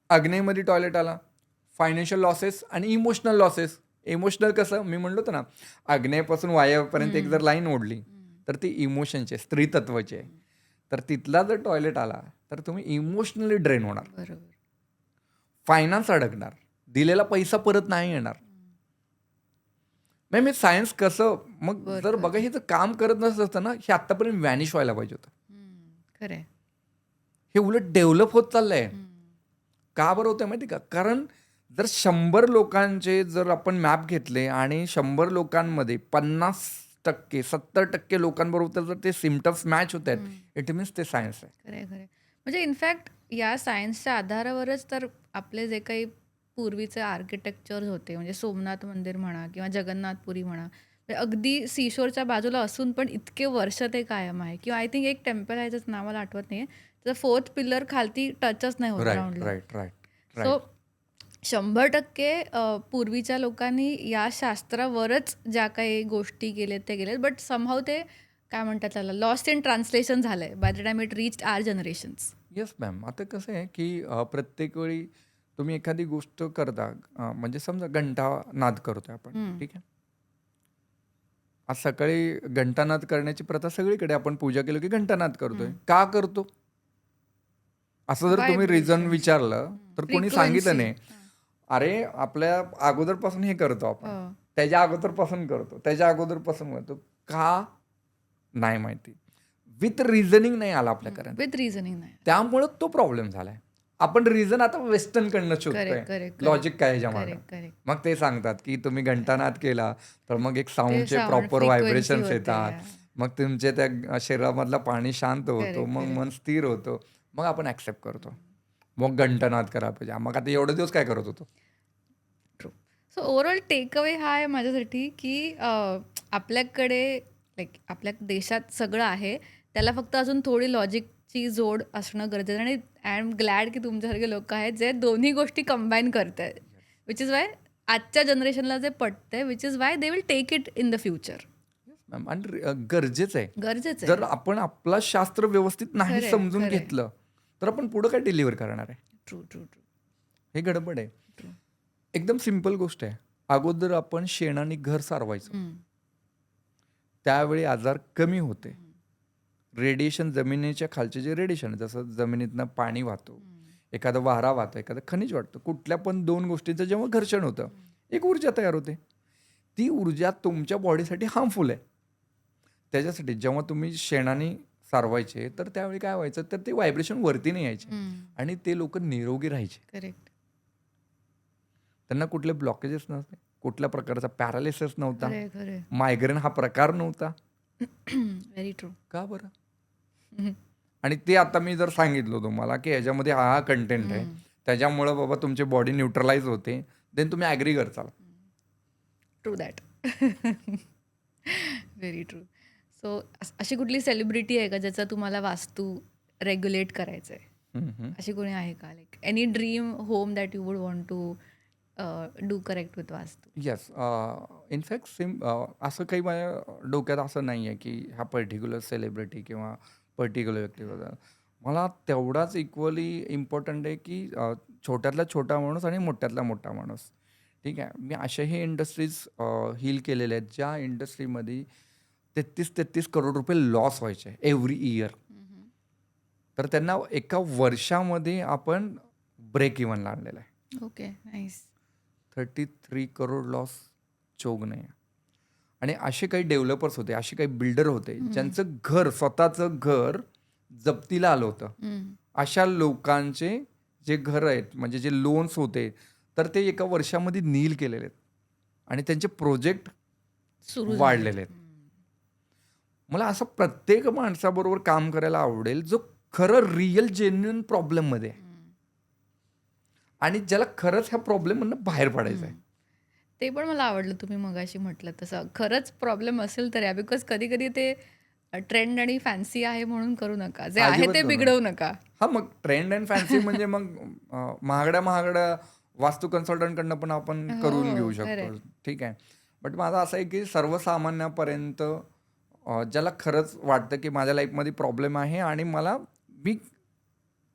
आग्नेयमध्ये टॉयलेट आला, फायनान्शियल लॉसेस आणि इमोशनल लॉसेस. इमोशनल कसं मी म्हणलो होतं ना, आग्नेयपासून वायव्यापर्यंत एक जर लाईन ओढली तर ती इमोशनची आहे, स्त्रीतत्वाची आहे. तर तिथला जर टॉयलेट आला तर तुम्ही इमोशनली ड्रेन होणार. बरोबर. फायनान्स अडकणार, दिलेला पैसा परत नाही येणार. नाही मी सायन्स कसं मग जर बघा हे जर काम करत नसत असतं ना हे आत्तापर्यंत व्हॅनिश व्हायला पाहिजे होतं. खरंय. हे उलट डेव्हलप होत चाललंय. का बरं होतं माहिती का? कारण जर 100 लोकांचे जर आपण मॅप घेतले आणि 100 लोकांमध्ये 50% 70% लोकांबरोबर जर ते सिम्पटम्स मॅच होत आहेत, इट मीन्स ते सायन्स आहे. खरंय खरंय. म्हणजे इनफॅक्ट या सायन्सच्या आधारावरच तर आपले जे काही पूर्वीचे आर्किटेक्चर होते, म्हणजे सोमनाथ मंदिर म्हणा किंवा जगन्नाथपुरी म्हणा, म्हणजे अगदी सीशोरच्या बाजूला असून पण इतके वर्ष ते कायम आहे. किंवा आय थिंक एक टेम्पल आहे ज्याचं नाव मला आठवत नाही, त्याचा 4th पिल्लर खालती टचच नाही होत ग्राउंडला. राईट. सो 100% पूर्वीच्या लोकांनी या शास्त्रावरच ज्या काही गोष्टी केल्यात ते केल्यात, बट समहाऊ ते काय म्हणतात त्याला लॉस्ट इन ट्रान्सलेशन झालंय by the time it reached our generations. Yes ma'am. आता कसं आहे की प्रत्येक वेळी तुम्ही एखादी गोष्ट करता, म्हणजे समजा घंटा नाद करतोय आपण, ठीक आहे. आज सकाळी घंटानाद करण्याची प्रथा सगळीकडे, आपण पूजा केली की घंटानाद करतोय. का करतो असं जर तुम्ही रिझन विचारलं तर कोणी सांगितलं नाही. अरे आपल्या अगोदरपासून हे करतो आपण, त्याच्या अगोदरपासून करतो, त्याच्या अगोदरपासून करतो. का नाही माहिती. विथ रिझनिंग नाही आला आपल्याकडे, विथ रिझनिंग नाही. त्यामुळं तो प्रॉब्लेम झालाय. आपण रिझन आता वेस्टर्नकडनं शोधतोय. करेक्ट, करेक्ट, लॉजिक काय ह्याच्या मागं? Correct, correct. मग ते सांगतात की तुम्ही घंटानाद केला तर मग एक साऊंडचे साऊंड प्रॉपर फ्रिक्वेन्सी व्हायब्रेशन्स होते. येतात. मग तुमचे त्या शरीरामधलं पाणी शांत होतं. करेक्ट, मग करेक्ट. मन स्थिर होतं. मग आपण ॲक्सेप्ट करतो. मग घंटानाद करायला पाहिजे. मग आता एवढे दिवस काय करत होतो? ट्रू. सो ओव्हरऑल टेकअवे हा आहे माझ्यासाठी की आपल्याकडे लाईक आपल्या देशात सगळं आहे. त्याला फक्त अजून थोडी लॉजिकची जोड असणं गरजेचं आहे आणि आय एम ग्लॅड की तुमच्यासारखे लोक आहेत जे दोन्ही गोष्टी कंबाईन करत आहेत. विच इज वाय आजच्या जनरेशनला जे पटतंय which is why they will take it in the future. Ma'am आणि गरजेचं आहे. गरजेचं जर आहे. आपण आपला शास्त्र व्यवस्थित नाही खरंय, समजून खरंय. घेतलं तर आपण पुढं काय डिलिव्हर करणार आहे? ट्रू, ट्रू, ट्रू, हे गडबड आहे. ट्रू. एकदम सिंपल गोष्ट आहे. अगोदर आपण शेणाने घर सारवायचो. त्यावेळी आजार कमी होते. रेडिएशन जमिनीच्या खालचे जे रेडिएशन आहे जसं जमिनीतनं पाणी वाहतो, एखादा वारा वाहतो, एखादं खनिज वाटतं, कुठल्या पण दोन गोष्टींचं जेव्हा घर्षण होतं एक ऊर्जा तयार होते. ती ऊर्जा तुमच्या बॉडीसाठी हार्मफुल आहे. त्याच्यासाठी जेव्हा तुम्ही शेणाने सारवायचे तर त्यावेळी काय व्हायचं तर ते व्हायब्रेशन वरती नाही यायचे आणि ते लोक निरोगी राहायचे. करेक्ट. त्यांना कुठले ब्लॉकेजेस नव्हते, कुठल्या प्रकारचा पॅरालिसिस नव्हता, खरे खरे. मायग्रेन हा प्रकार नव्हता. Very true. का बरं? आणि ते आता मी जर सांगितलं तुम्हाला की ह्याच्यामध्ये हा कंटेंट आहे त्याच्यामुळं बाबा तुमची बॉडी न्यूट्रलाइज होते, देन तुम्ही ॲग्री करचाल. True that. Very true. So अशी कुठली सेलिब्रिटी आहे का ज्याचा तुम्हाला वास्तू रेग्युलेट करायचं आहे? अशी कोणी आहे का? Like any dream home that you would want to do correct with vastu? Yes. In fact असं काही माझ्या डोक्यात असं नाही आहे की हा पर्टिक्युलर सेलिब्रिटी किंवा पर्टिक्युलर व्यक्तीबद्दल. मला तेवढाच इक्वली इम्पॉर्टंट आहे की छोट्यातला छोटा माणूस आणि मोठ्यातला मोठा माणूस. ठीक आहे. मी अशाही इंडस्ट्रीज हील केलेल्या आहेत ज्या इंडस्ट्रीमध्ये 33 करोड रुपये लॉस व्हायचे एव्हरी इयर. तर त्यांना एका वर्षामध्ये आपण ब्रेक इव्हन आणलेला आहे. Okay, nice. 33 crore loss Chog नाही. आणि असे काही डेव्हलपर्स होते, असे काही बिल्डर होते ज्यांचं घर स्वतःचं घर जप्तीला आलं होतं. अशा लोकांचे जे घर आहेत म्हणजे जे लोन्स होते तर ते एका वर्षामध्ये नील केलेले आहेत आणि त्यांचे प्रोजेक्ट सुरू वाढलेले आहेत. मला असं प्रत्येक माणसाबरोबर काम करायला आवडेल जो खरं रिअल जेन्युइन प्रॉब्लेममध्ये आहे आणि ज्याला खरंच ह्या प्रॉब्लेममधनं बाहेर पडायचं आहे. ते पण मला आवडलं तुम्ही मगाशी म्हटलं तसं. खरंच प्रॉब्लेम असेल तर या बिकॉज कधी कधी ते ट्रेंड आणि फॅन्सी आहे म्हणून करू नका. जे आहे अजिबात ते करू बिघडवू नका. हा मग ट्रेंड अँड फॅन्सी म्हणजे मग महागड्या वास्तू कन्सल्टंटकडनं पण आपण करून घेऊ शकतो. correct. ठीक आहे. बट माझं असं आहे की सर्वसामान्यापर्यंत ज्याला खरंच वाटतं की माझ्या लाईफमध्ये प्रॉब्लेम आहे आणि मी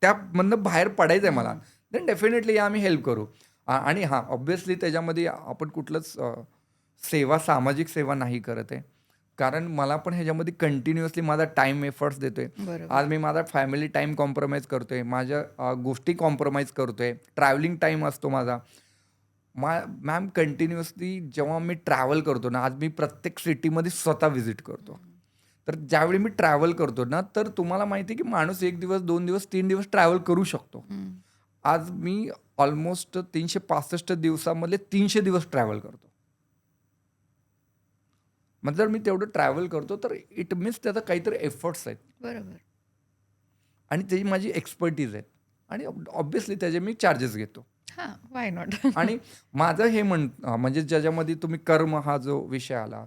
त्यामधनं बाहेर पडायचं आहे मला, देन डेफिनेटली आम्ही हेल्प करू. आणि हां, ऑब्व्हियसली त्याच्यामध्ये आपण कुठलंच सामाजिक सेवा नाही करत आहे. कारण मला पण ह्याच्यामध्ये कंटिन्युअसली माझा टाईम एफर्ट्स देतोय. बरोबर. आज मी माझा फॅमिली टाईम कॉम्प्रोमाइज करतोय, माझ्या गोष्टी कॉम्प्रोमाइज करतोय, ट्रॅव्हलिंग टाईम असतो माझा. मॅम कंटिन्युअसली जेव्हा मी ट्रॅव्हल करतो ना, आज मी प्रत्येक सिटीमध्ये स्वतः व्हिजिट करतो. तर ज्यावेळी मी ट्रॅव्हल करतो ना, तर तुम्हाला माहिती आहे की माणूस 1 दिवस, 2 दिवस, 3 दिवस ट्रॅव्हल करू शकतो. आज मी ऑलमोस्ट 365 दिवसामधले 300 दिवस ट्रॅव्हल करतो. मग जर मी तेवढं ट्रॅव्हल करतो तर इट मीन्स त्याचा काहीतरी एफर्ट्स आहेत बरोबर. आणि त्याची माझी एक्सपर्टीज आहेत आणि ऑब्व्हियसली त्याचे मी चार्जेस घेतो. हां, वाय नॉट? आणि माझं हे म्हणजे ज्याच्यामध्ये तुम्ही कर्म हा जो विषय आला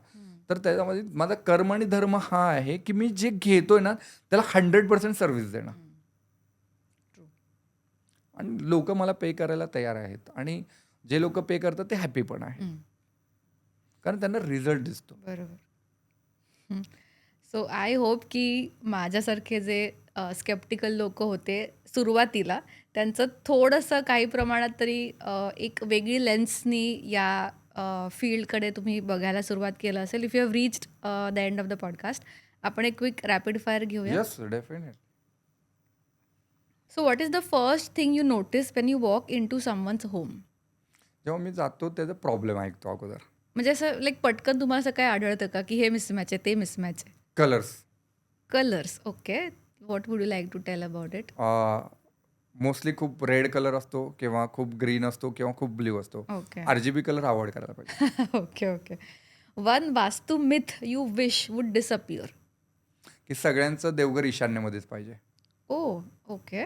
तर त्याच्यामध्ये माझा कर्म आणि धर्म हा आहे की मी जे घेतोय ना त्याला 100% सर्व्हिस देणं. आणि लोक मला पे करायला तयार आहेत आणि जे लोक पे करतात ते हॅपी पण आहे कारण त्यांना रिझल्ट दिसतो. बरोबर. सो आय होप की माझ्यासारखे जे स्केप्टिकल लोक होते सुरुवातीला त्यांचं थोडंसं काही प्रमाणात तरी एक वेगळी लेन्सनी या फील्डकडे तुम्ही बघायला सुरुवात केलं असेल. If you have reached the end of the podcast आपण एक क्विक रॅपिड फायर घेऊया. Yes, definite. So what is the first thing you notice when you walk into someone's home? जेव्हा मी जातो त्याचा प्रॉब्लेम ऐकतो अगोदर. म्हणजे असं लाईक पटकन तुम्हाला असं काय आढळतं का की हे मिसमॅच आहे, ते मिसमॅच आहे? Colours. Colours. Okay. What would you like to tell about it? Mostly खूप रेड कलर असतो किंवा खूप ग्रीन असतो किंवा खूप ब्ल्यू असतो. ओके. RGB कलर अवॉइड करायला पाहिजे. Okay, okay. One vastu myth you wish would disappear. की सगळ्यांचं देवघर ईशान्यमध्येच पाहिजे. Oh! Okay.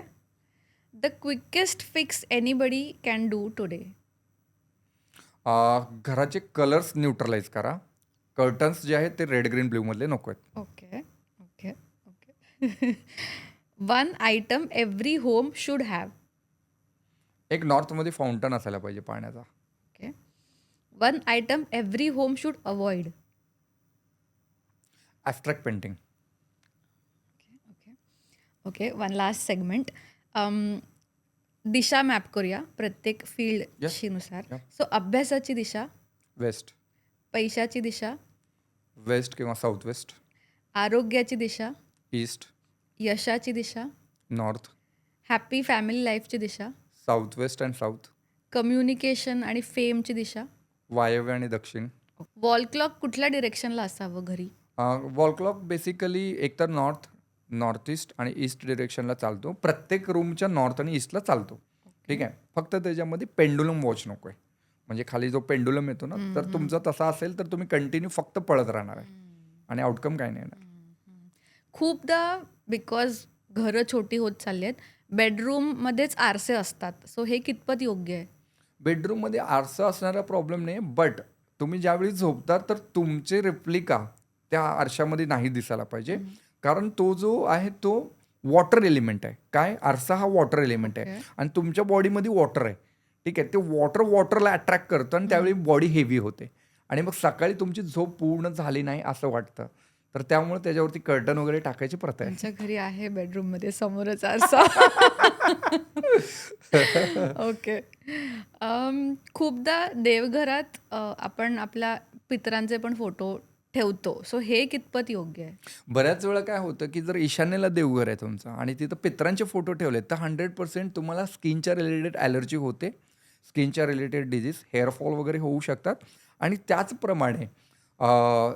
The quickest fix anybody can do today. घराचे कलर्स न्यूट्रलाइज करा. कर्टन्स जे आहेत ते रेड, ग्रीन, ब्ल्यूमधले नको आहेत. Okay, okay, okay. One item every home should have. एक नॉर्थमध्ये फाउंटन असायला पाहिजे पाण्याचा. Okay. One item every home should avoid. Abstract painting. Okay, okay. One last segment. Disha map करूया प्रत्येक फील्डशी नुसार. Yeah. सो अभ्यासाची दिशा, वेस्ट. पैशाची दिशा, वेस्ट किंवा साऊथ वेस्ट. आरोग्याची दिशा, ईस्ट. यशाची दिशा, नॉर्थ. हॅपी फॅमिली लाईफची दिशा, south west and south. Communication आणि फेमची दिशा. वायव्य आणि दक्षिण. वॉल क्लॉक कुठल्या डिरेक्शनला असावं घरी? वॉल क्लॉक बेसिकली एकतर नॉर्थ ईस्ट आणि ईस्ट डिरेक्शनला चालतो. प्रत्येक रूमच्या नॉर्थ आणि ईस्टला चालतो. ठीक आहे. फक्त त्याच्यामध्ये पेंडुलम वॉच नको आहे. म्हणजे खाली जो पेंडुलम येतो ना, तर तुमचा तसा असेल तर तुम्ही कंटिन्यू फक्त पळत राहणार आहे आणि आउटकम काय नाही येणार. खूपदा बिकॉज घरं छोटी होत चालली आहेत, बेडरूममध्येच आरसे असतात. सो हे कितपत योग्य आहे? बेडरूममध्ये आरसा असणारा प्रॉब्लेम नाही, बट तुम्ही ज्यावेळी झोपता तर तुमचे रेप्लिका त्या आरशामध्ये नाही दिसायला पाहिजे. कारण तो जो आहे तो वॉटर एलिमेंट आहे. काय? आरसा हा वॉटर एलिमेंट आहे Okay. आणि तुमच्या बॉडीमध्ये वॉटर आहे. ठीक आहे. ते वॉटरला अट्रॅक्ट करतं आणि त्यावेळी बॉडी हेवी होते आणि मग सकाळी तुमची झोप पूर्ण झाली नाही असं वाटतं. तर त्यामुळे त्याच्यावरती कर्टन वगैरे टाकायची प्रथा आहे. आमच्या घरी आहे बेडरूममध्ये समोरच आरसा. ओके. खूपदा देवघरात आपण आपल्या पितरांचे पण फोटो ठेवतो. सो हे कितपत योग्य आहे? बऱ्याच वेळा काय होतं की जर ईशान्येला देवघर आहे तुमचं आणि तिथं पितरांचे फोटो ठेवले तर 100% तुम्हाला स्किनच्या रिलेटेड ॲलर्जी होते. स्किनच्या रिलेटेड डिजीज, हेअरफॉल वगैरे होऊ शकतात आणि त्याचप्रमाणे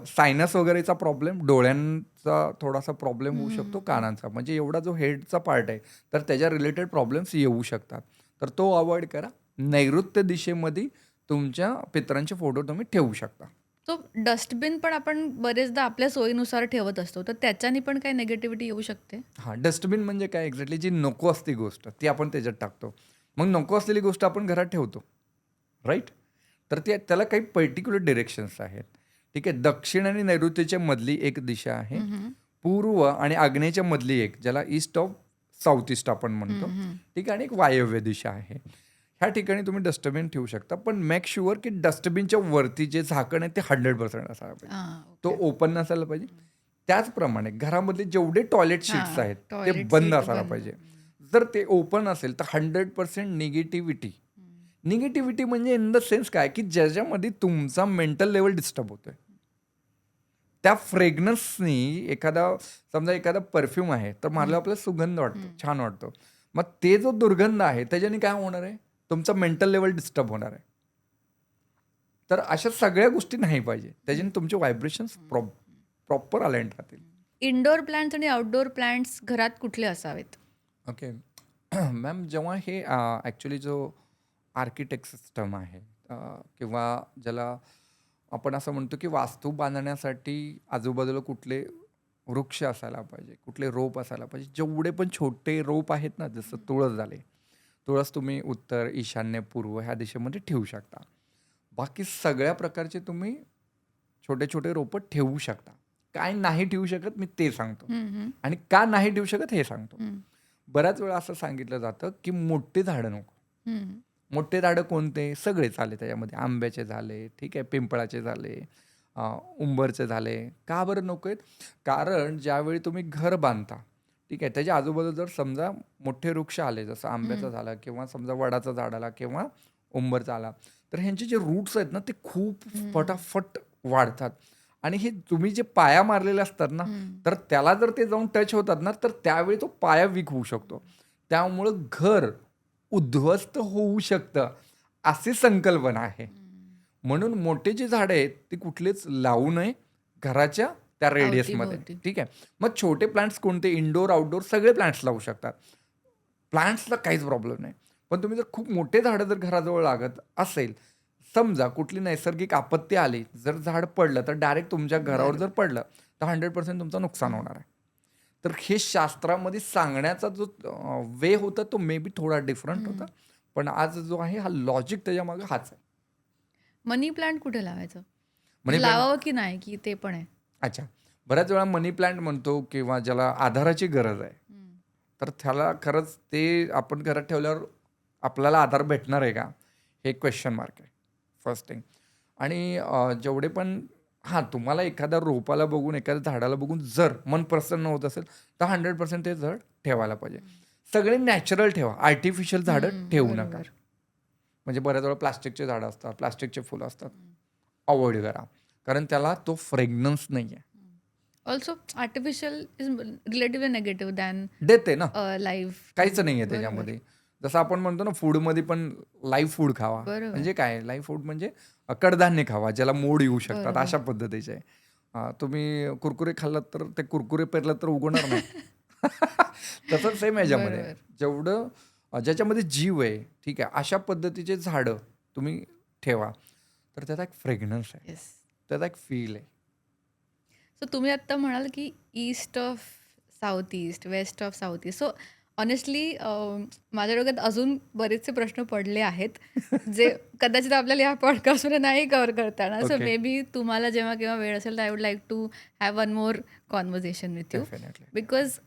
सायनस वगैरेचा प्रॉब्लेम, डोळ्यांचा थोडासा प्रॉब्लेम होऊ शकतो, कानांचा. म्हणजे एवढा जो हेडचा पार्ट आहे तर त्याच्या रिलेटेड प्रॉब्लेम्स येऊ शकतात. तर तो अवॉइड करा. नैऋत्य दिशेमध्ये तुमच्या पितरांचे फोटो तुम्ही ठेवू शकता. सो डस्टबिन पण आपण बरेचदा आपल्या सोयीनुसार ठेवत असतो. तर त्याच्यानी पण काही निगेटिव्हिटी येऊ शकते? हां, डस्टबिन म्हणजे काय एक्झॅक्टली जी नको असती गोष्ट ती आपण त्याच्यात टाकतो. मग नको असलेली गोष्ट आपण घरात ठेवतो, राईट? तर त्याला काही पर्टिक्युलर डिरेक्शन्स आहेत. ठीक आहे. दक्षिण आणि नैऋत्येच्या मधली एक दिशा आहे. पूर्व आणि आग्नेयच्या मधली एक, ज्याला ईस्ट ऑफ साऊथ ईस्ट आपण म्हणतो. ठीक आहे. आणि एक वायव्य दिशा आहे. ह्या ठिकाणी तुम्ही डस्टबिन ठेवू शकता, पण मेक शुअर की डस्टबिनच्या वरती जे झाकण आहे ते 100% असायला पाहिजे. तो ओपन नसायला पाहिजे. त्याचप्रमाणे घरामधले जेवढे टॉयलेट शीट्स आहेत ते टॉयलेट बंद सीट असायला बंद. पाहिजे. जर ते ओपन असेल तर 100% निगेटिव्हिटी म्हणजे इन द सेन्स काय की ज्याच्यामध्ये तुमचा मेंटल लेवल डिस्टर्ब होतोय. त्या फ्रेग्रन्सनी समजा एखादा परफ्यूम आहे तर मारल्यावर आपल्याला सुगंध वाटतो, छान वाटतो. मग ते जो दुर्गंध आहे त्याच्याने काय होणार आहे? तुमचा मेंटल लेवल डिस्टर्ब होणार आहे. तर अशा सगळ्या गोष्टी नाही पाहिजे. त्याच्याने तुमचे व्हायब्रेशन्स प्रॉपर अलाइंड राहतील. इंडोर प्लांट्स आणि आउटडोर प्लांट्स घरात कुठले असावेत? ओके. मॅम, जेव्हा हे ॲक्च्युली जो आर्किटेक्ट सिस्टम आहे किंवा ज्याला आपण असं म्हणतो की वास्तू बांधण्यासाठी आजूबाजूला कुठले वृक्ष असायला पाहिजे, कुठले रोप असायला पाहिजे. जेवढे पण छोटे रोप आहेत ना, जसं तुळस झाले, तुळस तुम्ही उत्तर, ईशान्य, पूर्व ह्या दिशेमध्ये ठेवू शकता. बाकी सगळ्या प्रकारचे तुम्ही छोटे छोटे रोपं ठेवू शकता. काय नाही ठेवू शकत मी ते सांगतो आणि का नाही ठेवू शकत हे सांगतो. बऱ्याच वेळा असं सांगितलं जातं की मोठी झाडं नको. मोठे झाडं कोणते? सगळे झाले त्याच्यामध्ये. आंब्याचे झाले, ठीक आहे, पिंपळाचे झाले, उंबरचे झाले. का बरं नको आहेत? कारण ज्यावेळी तुम्ही घर बांधता, ठीक आहे, त्याच्या आजूबाजूला जर समजा मोठे वृक्ष आले, जसं आंब्याचा झाला किंवा समजा वडाचा झाड आला किंवा उंबरचा आला, तर ह्यांचे जे रूट्स आहेत ना ते खूप फटाफट वाढतात आणि हे तुम्ही जे पाया मारलेले असतात ना, तर त्याला जर ते जाऊन टच होतात ना, तर त्यावेळी तो पाया वीक होऊ शकतो. त्यामुळं घर उद्ध्वस्त होऊ शकतं, अशी संकल्पना आहे. म्हणून मोठे जे झाडं आहेत ती कुठलेच लावू नये घराच्या त्या रेडियसमध्ये. अवतीभोवती. ठीक आहे. मग छोटे प्लांट्स कोणते? इंडोर, आउटडोर सगळे प्लांट्स लावू शकतात. प्लांट्सला काहीच प्रॉब्लेम नाही. पण तुम्ही जर खूप मोठे झाडं जर घराजवळ लागत असेल, समजा कुठली नैसर्गिक आपत्ती आली, जर झाड पडलं तर डायरेक्ट तुमच्या घरावर जर पडलं तर 100% तुमचं नुकसान होणार आहे. तर हे शास्त्रामध्ये सांगण्याचा जो वे होता तो मे बी थोडा डिफरंट होता. पण आज जो आहे हा लॉजिक त्याच्यामागे हाच आहे. मनी प्लांट कुठे लावायचं? मनी म्हणजे प्लांट लावावं की नाही, की ते पण आहे? अच्छा. बऱ्याच वेळा मनी प्लांट म्हणतो किंवा ज्याला आधाराची गरज आहे, तर त्याला खरंच ते आपण घरात ठेवल्यावर आपल्याला आधार भेटणार आहे का? हे क्वेश्चन मार्क आहे फर्स्ट थिंग. आणि जेवढे पण तुम्हाला एखाद्या रोपाला बघून, एखाद्या झाडाला बघून जर मन प्रसन्न होत असेल, तर 100% ते झाड ठेवायला पाहिजे. सगळे नॅचरल ठेवा, आर्टिफिशियल झाडं ठेवू नका. बरोबर. म्हणजे बऱ्याच वेळा प्लास्टिकचे झाडं असतात, प्लास्टिकचे फुलं असतात, अवॉइड करा. कारण त्याला तो फ्रेग्रन्स नाही आहे. Also artificial is relatively negative than देते ना, लाईफ. काहीच नाही आहे बरोबर. त्याच्यामध्ये. जसं आपण म्हणतो ना फूडमध्ये पण लाईव्ह फूड खावा. बरोबर. म्हणजे काय लाईव्ह फूड म्हणजे कडधान्य खावा ज्याला मोड येऊ शकतात, बरोबर. अशा पद्धतीचे आहे. तुम्ही कुरकुरे खाल्लात तर ते कुरकुरे पेरलं तर उगवणार नाही. तसंच सेम याच्यामध्ये बरोबर. जेवढं ज्याच्यामध्ये जीव आहे, ठीक आहे, अशा पद्धतीचे झाडं तुम्ही ठेवा. तर त्याचा एक फ्रेग्रन्स आहे, येस. त्याचा एक फील आहे. सो तुम्ही आत्ता म्हणाल की east of south east, west of south east. So honestly माझ्या डोक्यात अजून बरेचसे प्रश्न पडले आहेत, जे कदाचित आपल्याला या पॉडकास्टमध्ये नाही कव्हर करता येणार. So Okay. मे बी तुम्हाला जेव्हा केव्हा वेळ असेल तर I would like to have one more conversation with you. Definitely. Because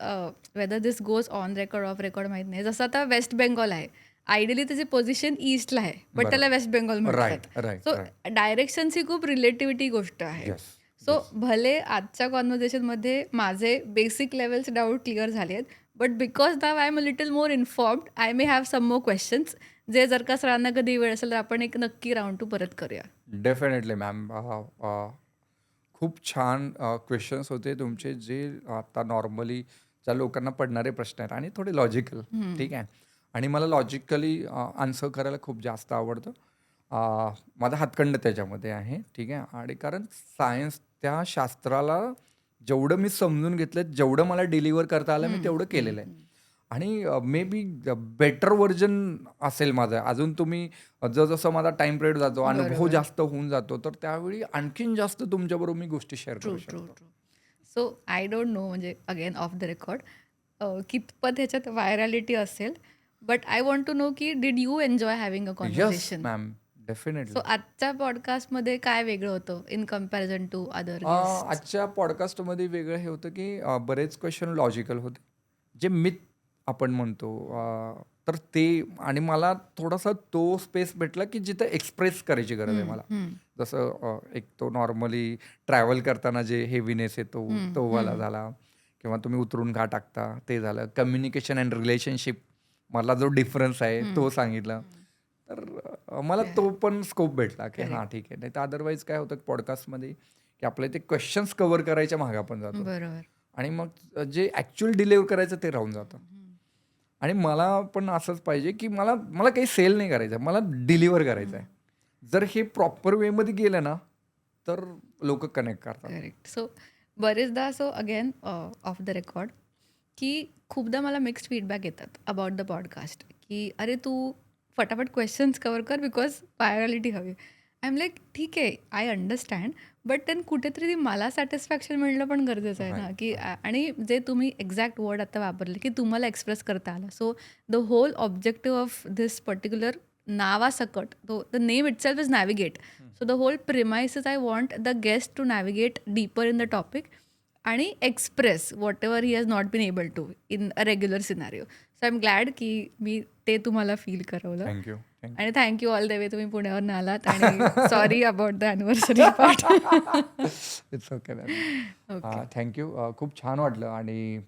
whether this goes on record off record माहीत नाही. जसं आता वेस्ट बेंगॉल आहे, आयडियली त्याची पोझिशन ईस्टला आहे, बट त्याला वेस्ट बेंगॉल म्हणतात. Right right so right. Directions ही खूप रिलेटिव्हिटी गोष्ट आहे. येस. सो भले आजच्या कॉन्व्हर्सेशनमध्ये माझे बेसिक लेवल्स डाऊट क्लिअर झाले आहेत, but because now I am a little more informed, I may have some more questions, जे जर का सरांना कधी वेळ असेल तर आपण एक नक्की राऊंड टू परत करूया. Definitely ma'am. खूप छान क्वेश्चन्स होते तुमचे, जे आता नॉर्मली ज्या लोकांना पडणारे प्रश्न आहेत आणि थोडे लॉजिकल, ठीक आहे. आणि मला लॉजिकली आन्सर करायला खूप जास्त आवडतं. माझा हातखंड त्याच्यामध्ये आहे, ठीक आहे. आणि कारण सायन्स त्या शास्त्राला जेवढं मी समजून घेतलं, जेवढं मला डिलिव्हर करता आलं, मी तेवढं केलेलं आहे. आणि मे बी बेटर व्हर्जन असेल माझं अजून. तुम्ही जसं माझा टाइम पिरियड जातो, अनुभव बरोबर. जास्त होऊन जातो, तर त्यावेळी आणखीन जास्त तुमच्याबरोबर मी गोष्टी शेअर ट्रू करू ट्रू शकतो. True. So I don't know, म्हणजे अगेन ऑफ द रेकॉर्ड, कितपत ह्याच्यात व्हायरॅलिटी असेल, but I want to know की did you enjoy having a yes conversation? Ma'am, so definitely. आजच्या पॉडकास्टमध्ये काय वेगळं होतं in comparison to other guest? आजच्या पॉडकास्टमध्ये वेगळं हे होतं की बरेच क्वेश्चन लॉजिकल होते, जे मिथ आपण म्हणतो. तर ते आणि मला थोडासा तो स्पेस भेटला की जिथं एक्सप्रेस करायची गरज आहे मला. जसं एक तो नॉर्मली ट्रॅव्हल करताना जे हेवीनेस येतो तो वाला झाला, किंवा तुम्ही उतरून का टाकता ते झालं. कम्युनिकेशन अँड रिलेशनशिप मला जो डिफरन्स आहे तो सांगितला. तर मला तो पण स्कोप भेटला की हां ठीक आहे. नाही तर अदरवाईज काय होतं पॉडकास्टमध्ये की आपले ते क्वेश्चन्स कव्हर करायच्या मागे आपण जातो, बरोबर. आणि मग जे ॲक्च्युअल डिलिव्हर करायचं ते राहून जातं. आणि मला पण असंच पाहिजे की मला मला काही सेल नाही करायचं आहे, मला डिलिव्हर करायचं आहे. जर हे प्रॉपर वेमध्ये गेलं ना तर लोक कनेक्ट करतात. करेक्ट. सो बरेचदा, so again off the record, की खूपदा मला मिक्स्ड फीडबॅक येतात अबाउट द पॉडकास्ट, की अरे तू फटाफट क्वेश्चन्स कवर कर बिकॉज व्हायरॅलिटी हवी. आय एम लाईक ठीक आहे, आय अंडरस्टँड, बट देन कुठेतरी ती मला सॅटिस्फॅक्शन मिळणं पण गरजेचं आहे ना, की आणि जे तुम्ही एक्झॅक्ट वर्ड आता वापरले की तुम्हाला एक्सप्रेस करता आलं. So the whole objective of this particular नावासकट, the name itself is navigate. So the whole premise is I want the guest to navigate deeper in the topic आणि express whatever he has not been able to in a regular scenario. So I am glad की मी ते तुम्हाला feel करवलं. Thank you. आणि thank you all the way तुम्ही पुण्यावरून आलात, आणि sorry about the anniversary part. It's okay ma'am. Okay. Thank you. खूप छान वाटलं. आणि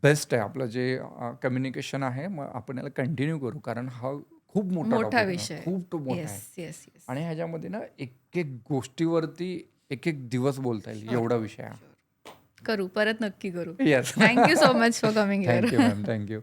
बेस्ट आहे आपलं जे कम्युनिकेशन आहे. मग आपण याला कंटिन्यू करू, कारण हा खूप मोठा मोठा टॉपिक विषय. खूप मोठा आहे. Yes yes yes. आणि ह्याच्यामध्ये ना एक एक गोष्टीवरती एक एक दिवस बोलता येईल एवढा विषय आहे. करू, परत नक्की करू. Yes. Thank you so much for coming here. Thank you ma'am. Thank you.